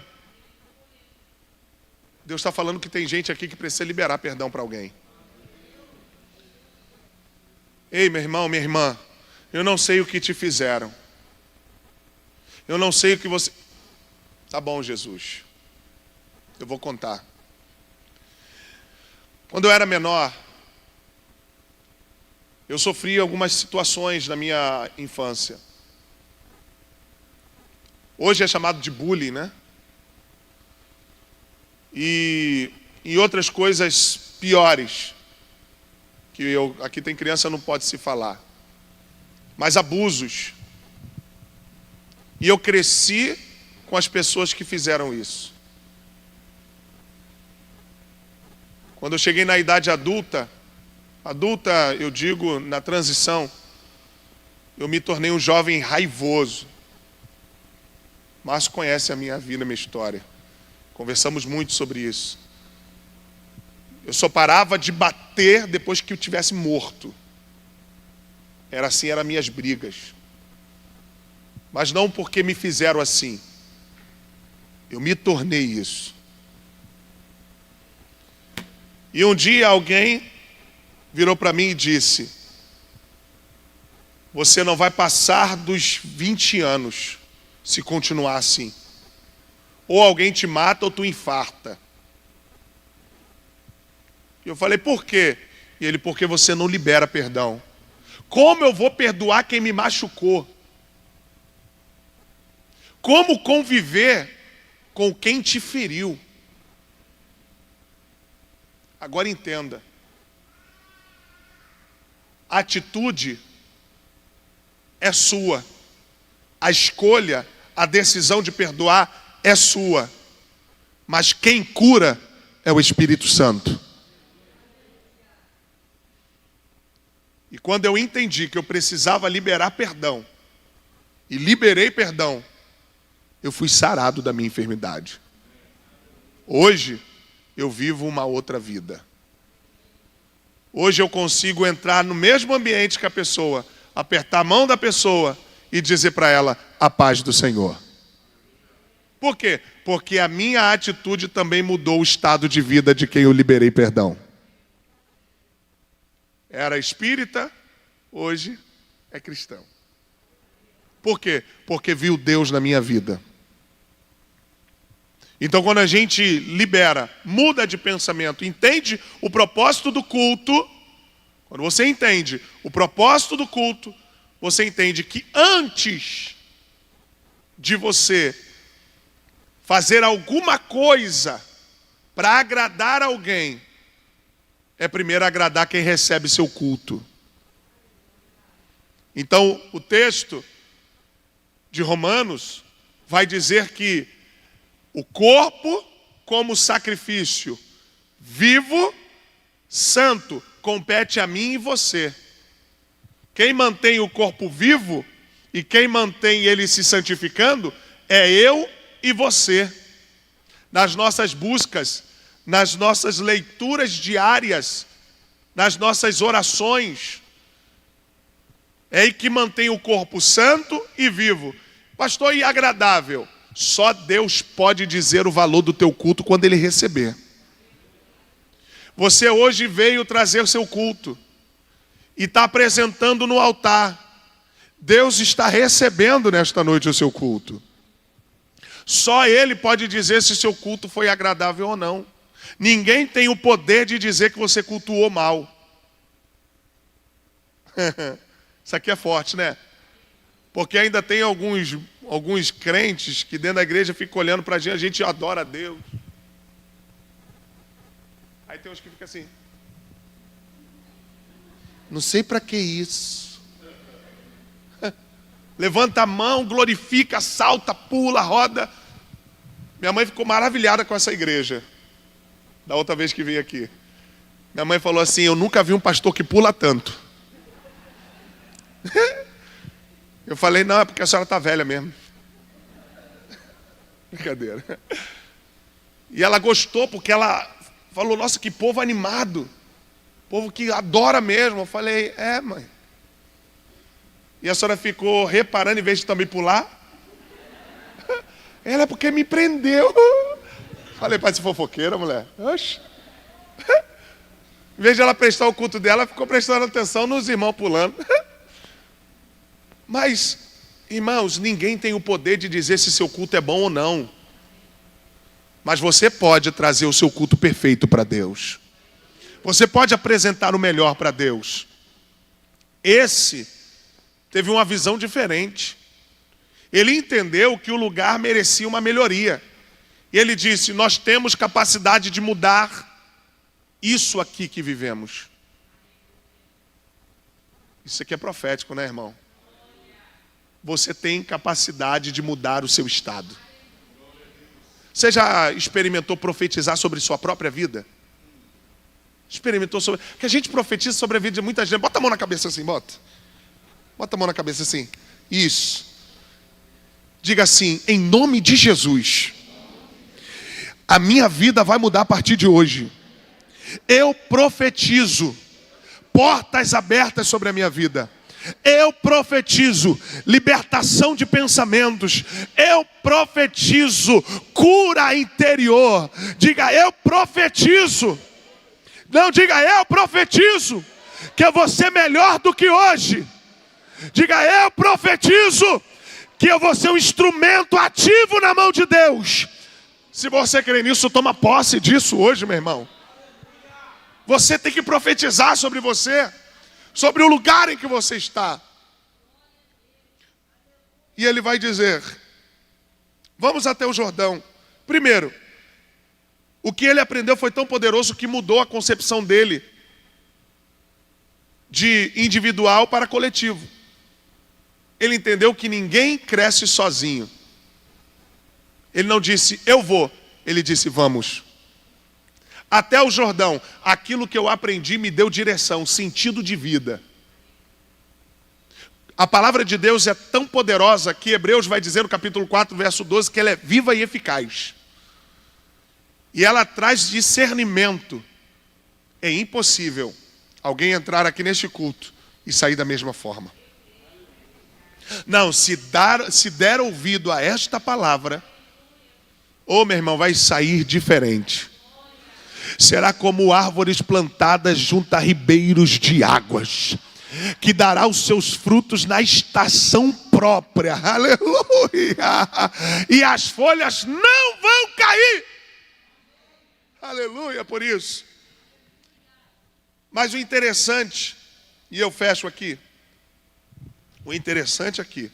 Deus está falando que tem gente aqui que precisa liberar perdão para alguém. Ei, meu irmão, minha irmã, eu não sei o que te fizeram. Eu não sei o que você... Tá bom, Jesus. Eu vou contar. Quando eu era menor, eu sofri algumas situações na minha infância. Hoje é chamado de bullying, né? E outras coisas piores, que aqui tem criança, não pode se falar. Mas abusos. E eu cresci com as pessoas que fizeram isso. Quando eu cheguei na idade adulta, eu digo, na transição, eu me tornei um jovem raivoso. Márcio conhece a minha vida, a minha história. Conversamos muito sobre isso. Eu só parava de bater depois que eu tivesse morto. Era assim, eram minhas brigas. Mas não porque me fizeram assim. Eu me tornei isso. E um dia alguém virou para mim e disse: você não vai passar dos 20 anos se continuar assim. Ou alguém te mata ou tu infarta. E eu falei, por quê? E ele, porque você não libera perdão. Como eu vou perdoar quem me machucou? Como conviver com quem te feriu? Agora entenda. A atitude é sua. A escolha, a decisão de perdoar é sua. Mas quem cura é o Espírito Santo. E quando eu entendi que eu precisava liberar perdão, e liberei perdão, eu fui sarado da minha enfermidade. Hoje, eu vivo uma outra vida. Hoje eu consigo entrar no mesmo ambiente que a pessoa, apertar a mão da pessoa e dizer para ela, a paz do Senhor. Por quê? Porque a minha atitude também mudou o estado de vida de quem eu liberei perdão. Era espírita, hoje é cristão. Por quê? Porque viu Deus na minha vida. Então quando a gente libera, muda de pensamento, entende o propósito do culto, quando você entende o propósito do culto, você entende que antes de você fazer alguma coisa para agradar alguém, é primeiro agradar quem recebe seu culto. Então, o texto de Romanos vai dizer que o corpo como sacrifício vivo, santo, compete a mim e você. Quem mantém o corpo vivo e quem mantém ele se santificando é eu e você, nas nossas buscas, nas nossas leituras diárias, nas nossas orações. É aí que mantém o corpo santo e vivo. Pastor, e agradável? Só Deus pode dizer o valor do teu culto quando Ele receber. Você hoje veio trazer o seu culto e está apresentando no altar. Deus está recebendo nesta noite o seu culto. Só Ele pode dizer se seu culto foi agradável ou não. Ninguém tem o poder de dizer que você cultuou mal. Isso aqui é forte, né? Porque ainda tem alguns crentes que dentro da igreja ficam olhando para a gente adora a Deus. Aí tem uns que ficam assim. Não sei para que isso. Levanta a mão, glorifica, salta, pula, roda. Minha mãe ficou maravilhada com essa igreja. Da outra vez que veio aqui. Minha mãe falou assim, eu nunca vi um pastor que pula tanto. Eu falei, não, é porque a senhora está velha mesmo. Brincadeira. E ela gostou porque ela falou, nossa, que povo animado. Povo que adora mesmo. Eu falei, é, mãe. E a senhora ficou reparando em vez de também pular? Ela é porque me prendeu. Falei, pai, se fofoqueira, mulher. Oxe. Em vez de ela prestar o culto dela, ficou prestando atenção nos irmãos pulando. Mas, irmãos, ninguém tem o poder de dizer se seu culto é bom ou não. Mas você pode trazer o seu culto perfeito para Deus. Você pode apresentar o melhor para Deus. Esse teve uma visão diferente. Ele entendeu que o lugar merecia uma melhoria. E ele disse, nós temos capacidade de mudar isso aqui que vivemos. Isso aqui é profético, né, irmão? Você tem capacidade de mudar o seu estado. Você já experimentou profetizar sobre sua própria vida? Experimentou sobre... Porque a gente profetiza sobre a vida de muita gente. Bota a mão na cabeça assim, bota. Bota a mão na cabeça assim. Isso. Diga assim, em nome de Jesus, a minha vida vai mudar a partir de hoje. Eu profetizo portas abertas sobre a minha vida. Eu profetizo libertação de pensamentos. Eu profetizo cura interior. Diga, eu profetizo. Não, diga, eu profetizo que eu vou ser melhor do que hoje. Diga, eu profetizo que eu vou ser um instrumento ativo na mão de Deus. Se você crê nisso, toma posse disso hoje, meu irmão. Você tem que profetizar sobre você, sobre o lugar em que você está. E ele vai dizer, vamos até o Jordão. Primeiro, o que ele aprendeu foi tão poderoso que mudou a concepção dele de individual para coletivo. Ele entendeu que ninguém cresce sozinho. Ele não disse, eu vou. Ele disse, vamos. Até o Jordão, aquilo que eu aprendi me deu direção, sentido de vida. A palavra de Deus é tão poderosa que Hebreus vai dizer no capítulo 4, verso 12, que ela é viva e eficaz. E ela traz discernimento. É impossível alguém entrar aqui neste culto e sair da mesma forma. Não, se der ouvido a esta palavra, ô meu irmão, vai sair diferente. Será como árvores plantadas junto a ribeiros de águas, que dará os seus frutos na estação própria. Aleluia! E as folhas não vão cair. Aleluia por isso. Mas o interessante, e eu fecho aqui, o interessante aqui,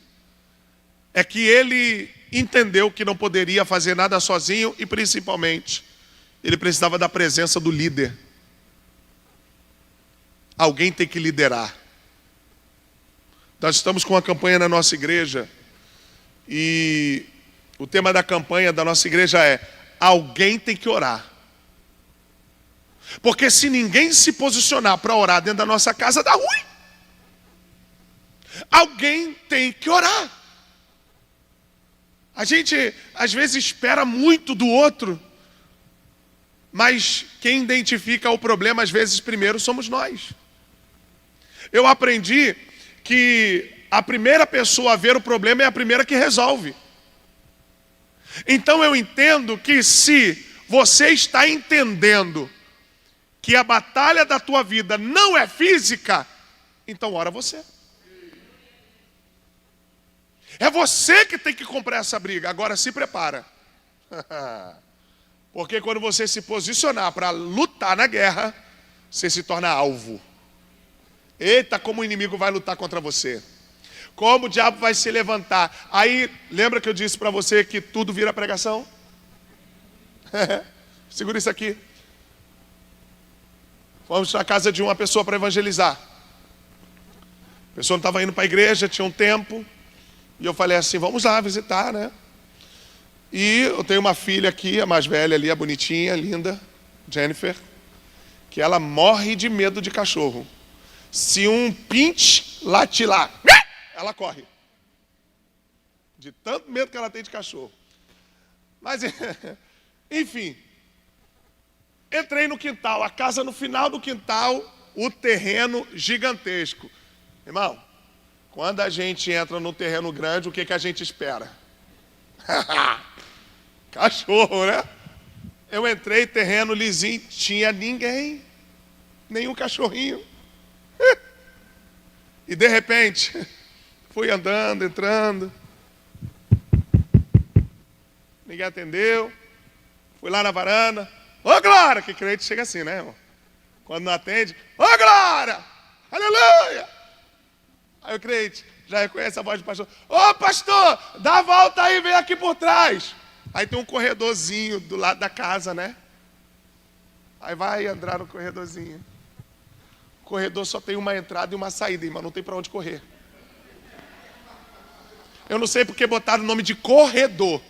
é que ele entendeu que não poderia fazer nada sozinho e principalmente, ele precisava da presença do líder. Alguém tem que liderar. Nós estamos com uma campanha na nossa igreja e o tema da campanha da nossa igreja é alguém tem que orar. Porque se ninguém se posicionar para orar dentro da nossa casa, dá ruim. Alguém tem que orar. A gente, às vezes, espera muito do outro, mas quem identifica o problema, às vezes, primeiro somos nós. Eu aprendi que a primeira pessoa a ver o problema é a primeira que resolve. Então eu entendo que se você está entendendo que a batalha da tua vida não é física, então ora você. É você que tem que comprar essa briga. Agora se prepara. Porque quando você se posicionar para lutar na guerra, você se torna alvo. Eita, como o inimigo vai lutar contra você. Como o diabo vai se levantar. Aí, lembra que eu disse para você que tudo vira pregação? Segura isso aqui. Fomos na casa de uma pessoa para evangelizar. A pessoa não estava indo para a igreja, tinha um tempo. E eu falei assim, vamos lá visitar, né? E eu tenho uma filha aqui, a mais velha ali, a bonitinha, linda, Jennifer, que ela morre de medo de cachorro. Se um pinche latir lá, ela corre. De tanto medo que ela tem de cachorro. Mas, enfim, entrei no quintal, a casa no final do quintal, o terreno gigantesco. Irmão, quando a gente entra no terreno grande, o que a gente espera? Cachorro, né? Eu entrei, terreno lisinho, tinha ninguém, nenhum cachorrinho. E de repente, fui andando, entrando. Ninguém atendeu. Fui lá na varanda. Ô Glória! Que crente chega assim, né, irmão? Quando não atende, ô Glória! Aleluia! Aí o crente já reconhece a voz do pastor. Ô pastor, dá a volta aí, vem aqui por trás. Aí tem um corredorzinho do lado da casa, né? Aí vai entrar no corredorzinho. O corredor só tem uma entrada e uma saída, irmão, não tem para onde correr. Eu não sei porque botaram o nome de corredor.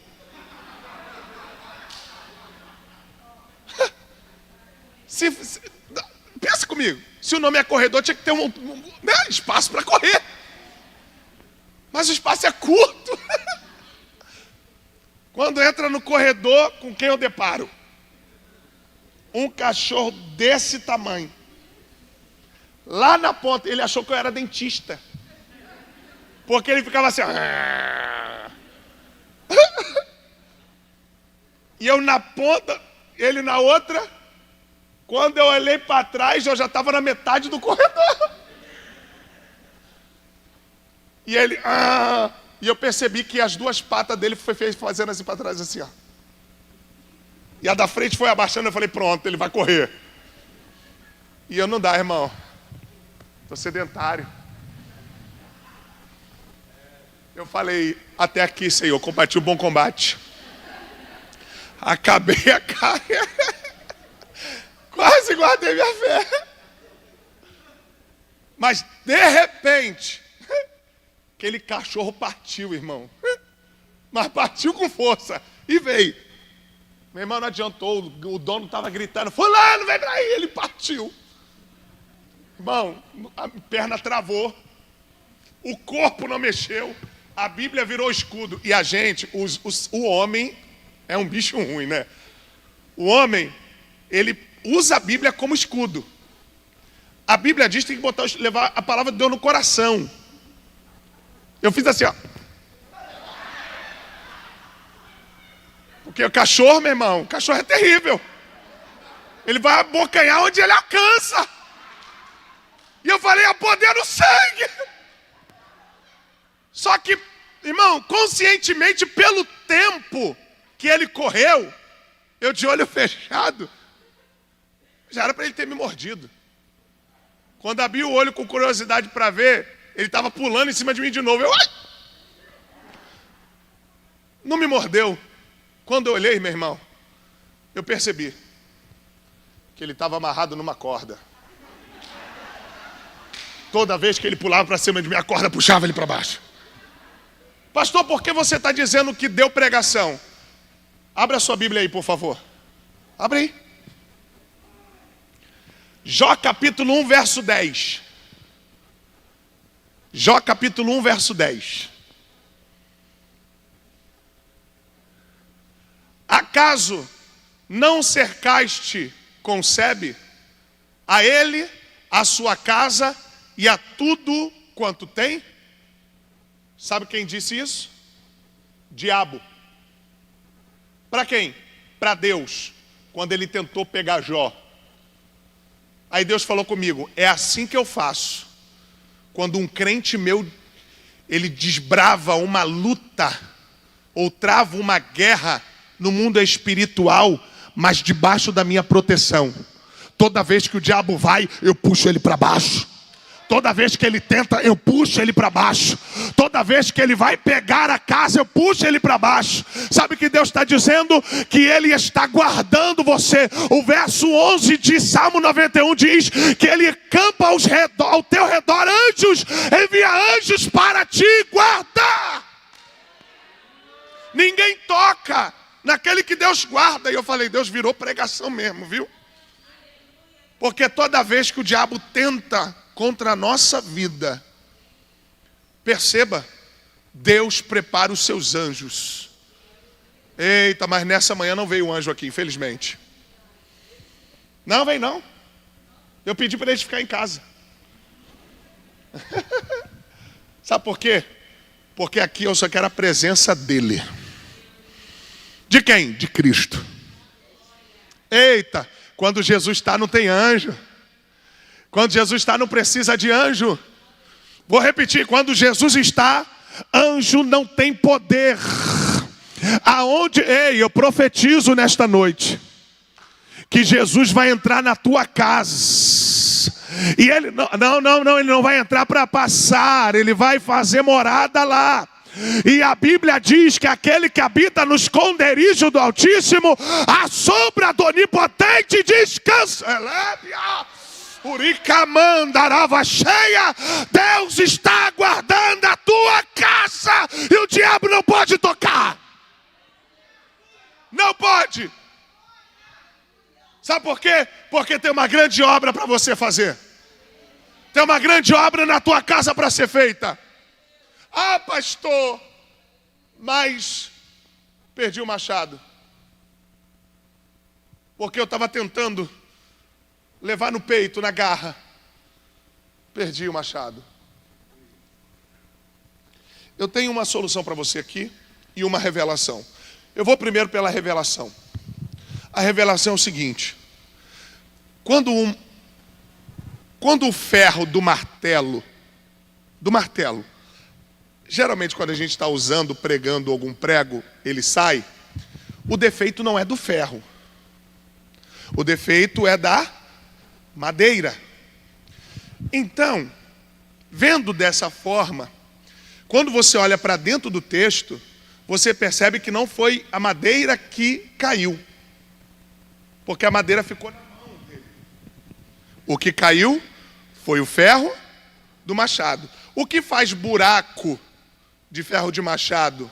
Pensa comigo, se o nome é corredor, tinha que ter né, espaço para correr. Mas o espaço é curto. Quando entra no corredor, com quem eu deparo? Um cachorro desse tamanho. Lá na ponta, ele achou que eu era dentista. Porque ele ficava assim. E eu na ponta, ele na outra. Quando eu olhei para trás, eu já estava na metade do corredor. E ele... E eu percebi que as duas patas dele foi fazendo assim para trás, assim, ó. E a da frente foi abaixando, eu falei, pronto, ele vai correr. E eu não dá, irmão. Estou sedentário. Eu falei, até aqui, Senhor, combati o bom combate. Acabei a carreira. Quase guardei minha fé. Mas, de repente, aquele cachorro partiu, irmão. Mas partiu com força. E veio. Meu irmão, não adiantou. O dono estava gritando, fulano, vem pra aí. Ele partiu. Irmão, a perna travou. O corpo não mexeu. A Bíblia virou escudo. E a gente, o homem, é um bicho ruim, né? O homem, ele usa a Bíblia como escudo. A Bíblia diz que tem que levar a palavra de Deus no coração. Eu fiz assim, ó. Porque o cachorro, meu irmão, o cachorro é terrível. Ele vai abocanhar onde ele alcança. E eu falei, há poder no sangue. Só que, irmão, conscientemente, pelo tempo que ele correu, eu de olho fechado, já era para ele ter me mordido. Quando abri o olho com curiosidade para ver, ele estava pulando em cima de mim de novo. Ai! Não me mordeu. Quando eu olhei, meu irmão, eu percebi que ele estava amarrado numa corda. Toda vez que ele pulava para cima de mim, a corda puxava ele para baixo. Pastor, por que você está dizendo que deu pregação? Abre a sua Bíblia aí, por favor. Abre aí. Jó capítulo 1, verso 10. Jó capítulo 1, verso 10. acaso não cercaste com Sebe a ele, a sua casa e a tudo quanto tem? Sabe quem disse isso? Diabo. Para quem? Para Deus, quando ele tentou pegar Jó. Aí Deus falou comigo, é assim que eu faço. Quando um crente meu, ele desbrava uma luta, ou trava uma guerra no mundo espiritual, mas debaixo da minha proteção. Toda vez que o diabo vai, eu puxo ele para baixo. Toda vez que ele tenta, eu puxo ele para baixo. Toda vez que ele vai pegar a casa, eu puxo ele para baixo. Sabe o que Deus está dizendo? Que Ele está guardando você. O verso 11 de Salmo 91 diz que Ele campa ao teu redor anjos, envia anjos para te guardar. Ninguém toca naquele que Deus guarda. E eu falei, Deus virou pregação mesmo, viu? Porque toda vez que o diabo tenta contra a nossa vida, perceba, Deus prepara os seus anjos. Eita, mas nessa manhã não veio um anjo aqui, infelizmente. Não, vem não. Eu pedi para eles ficar em casa. Sabe por quê? Porque aqui eu só quero a presença dele. De quem? De Cristo. Eita, quando Jesus está não tem anjo. Quando Jesus está, não precisa de anjo. Vou repetir, quando Jesus está, anjo não tem poder. Eu profetizo nesta noite, que Jesus vai entrar na tua casa. E ele ele não vai entrar para passar, ele vai fazer morada lá. E a Bíblia diz que aquele que habita no esconderijo do Altíssimo, a sombra do Onipotente descansa. Uricamandarava cheia. Deus está guardando a tua casa e o diabo não pode tocar. Não pode. Sabe por quê? Porque tem uma grande obra para você fazer. Tem uma grande obra na tua casa para ser feita. Ah, pastor, mas perdi o machado. Porque eu estava tentando levar no peito, na garra. Perdi o machado. Eu tenho uma solução para você aqui e uma revelação. Eu vou primeiro pela revelação. A revelação é o seguinte. Quando o ferro do martelo, geralmente quando a gente está usando, pregando algum prego, ele sai, o defeito não é do ferro. O defeito é da madeira. Então, vendo dessa forma, quando você olha para dentro do texto, você percebe que não foi a madeira que caiu, porque a madeira ficou na mão dele. O que caiu foi o ferro do machado. O que faz buraco de ferro de machado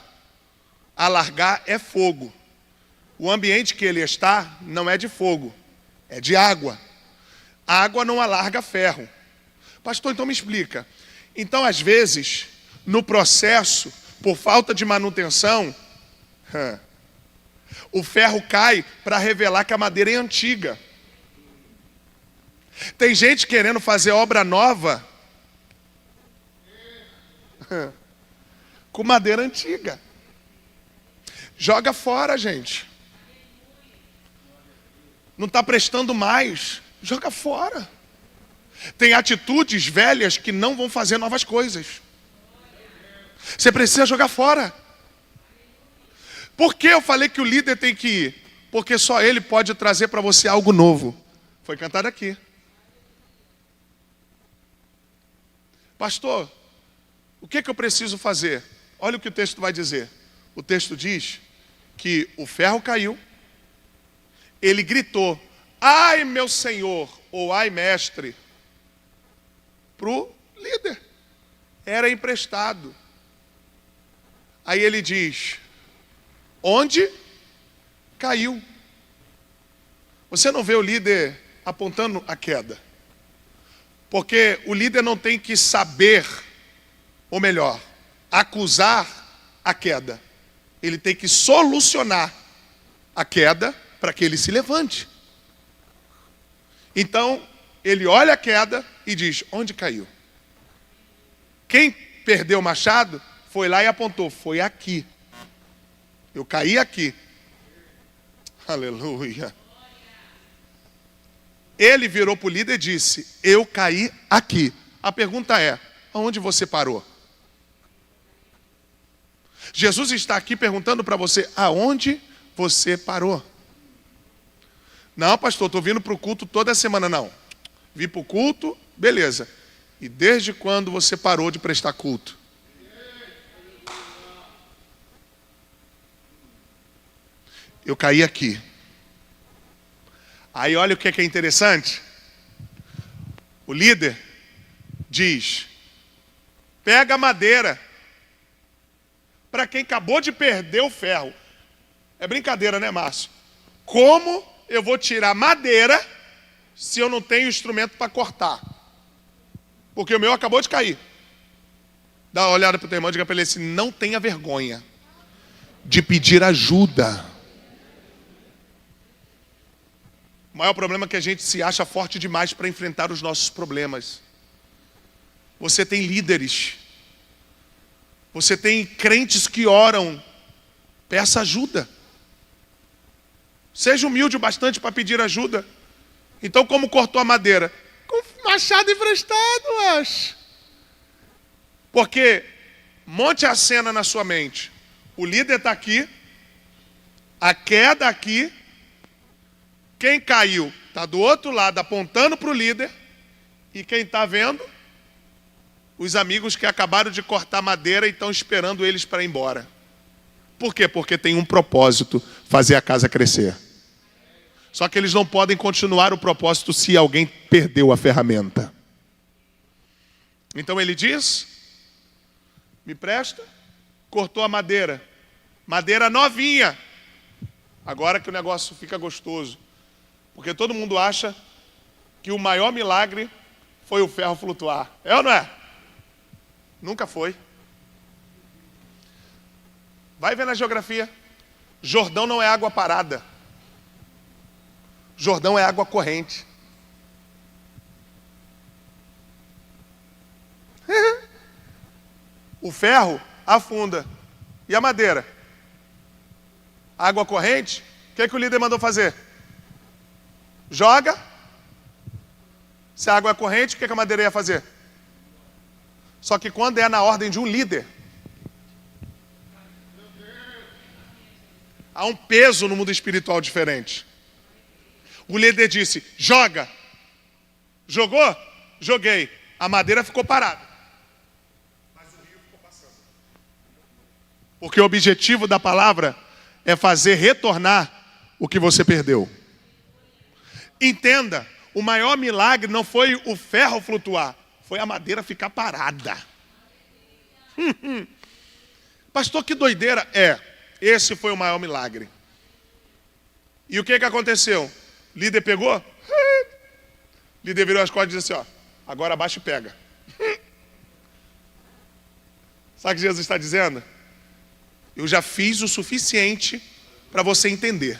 alargar é fogo. O ambiente que ele está não é de fogo, é de água. A água não alarga ferro. Pastor, então me explica. Então, às vezes, no processo, por falta de manutenção, o ferro cai para revelar que a madeira é antiga. Tem gente querendo fazer obra nova com madeira antiga. Joga fora, gente. Não está prestando mais. Joga fora. Tem atitudes velhas que não vão fazer novas coisas. Você precisa jogar fora. Por que eu falei que o líder tem que ir? Porque só ele pode trazer para você algo novo. Foi cantado aqui. Pastor, o que eu preciso fazer? Olha o que o texto vai dizer. O texto diz que o ferro caiu. Ele gritou, ai meu senhor, ou ai mestre, para o líder. Era emprestado. Aí ele diz, onde caiu? Você não vê o líder apontando a queda. Porque o líder não tem que saber, ou melhor, acusar a queda. Ele tem que solucionar a queda para que ele se levante. Então, ele olha a queda e diz: onde caiu? Quem perdeu o machado foi lá e apontou: foi aqui. Eu caí aqui. Aleluia. Ele virou para o líder e disse: eu caí aqui. A pergunta é: aonde você parou? Jesus está aqui perguntando para você: aonde você parou? Não, pastor, estou vindo para o culto toda semana. Não. Vim para o culto, beleza. E desde quando você parou de prestar culto? Eu caí aqui. Aí olha o que é interessante. O líder diz: pega a madeira. Para quem acabou de perder o ferro. É brincadeira, né, Márcio? Como eu vou tirar madeira se eu não tenho instrumento para cortar? Porque o meu acabou de cair. Dá uma olhada para o teu irmão e diga para ele assim: não tenha vergonha de pedir ajuda. O maior problema é que a gente se acha forte demais para enfrentar os nossos problemas. Você tem líderes. Você tem crentes que oram. Peça ajuda. Seja humilde o bastante para pedir ajuda. Então, como cortou a madeira? Com machado emprestado, acho. Porque monte a cena na sua mente. O líder está aqui. A queda aqui. Quem caiu está do outro lado apontando para o líder. E quem está vendo? Os amigos que acabaram de cortar madeira e estão esperando eles para ir embora. Por quê? Porque tem um propósito: fazer a casa crescer. Só que eles não podem continuar o propósito se alguém perdeu a ferramenta. Então ele diz: me presta. Cortou a madeira. Madeira novinha. Agora que o negócio fica gostoso. Porque todo mundo acha que o maior milagre foi o ferro flutuar. É ou não é? Nunca foi. Vai ver na geografia. Jordão não é água parada. Jordão é água corrente. O ferro afunda. E a madeira? Água corrente? O que o líder mandou fazer? Joga. Se a água é corrente, o que a madeira ia fazer? Só que quando é na ordem de um líder, há um peso no mundo espiritual diferente. O líder disse: joga. Jogou? Joguei. A madeira ficou parada. Mas o rio ficou passando. Porque o objetivo da palavra é fazer retornar o que você perdeu. Entenda, o maior milagre não foi o ferro flutuar, foi a madeira ficar parada. Pastor, que doideira. Esse foi o maior milagre. E o que aconteceu? O líder pegou? O líder virou as costas e disse assim: ó, agora abaixa e pega. Sabe o que Jesus está dizendo? Eu já fiz o suficiente para você entender.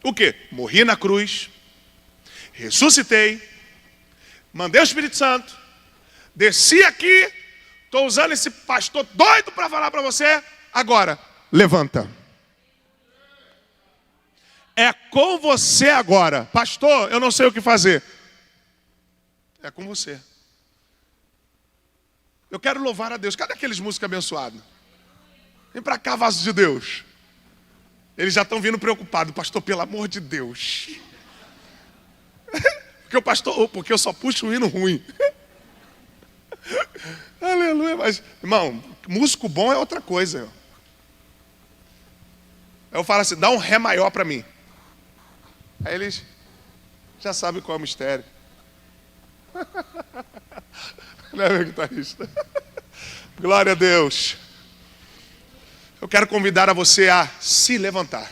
O quê? Morri na cruz, ressuscitei, mandei o Espírito Santo, desci aqui, estou usando esse pastor doido para falar para você. Agora, levanta. É com você agora. Pastor, eu não sei o que fazer. É com você. Eu quero louvar a Deus. Cadê aqueles músicos abençoados? Vem para cá, vaso de Deus. Eles já estão vindo preocupados. Pastor, pelo amor de Deus. Porque eu só puxo um hino ruim. Aleluia. Mas, irmão, músico bom é outra coisa. Eu falo assim: dá um ré maior para mim. Aí eles já sabem qual é o mistério. Não é, meu guitarrista? Glória a Deus. Eu quero convidar a você a se levantar.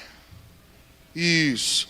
Isso.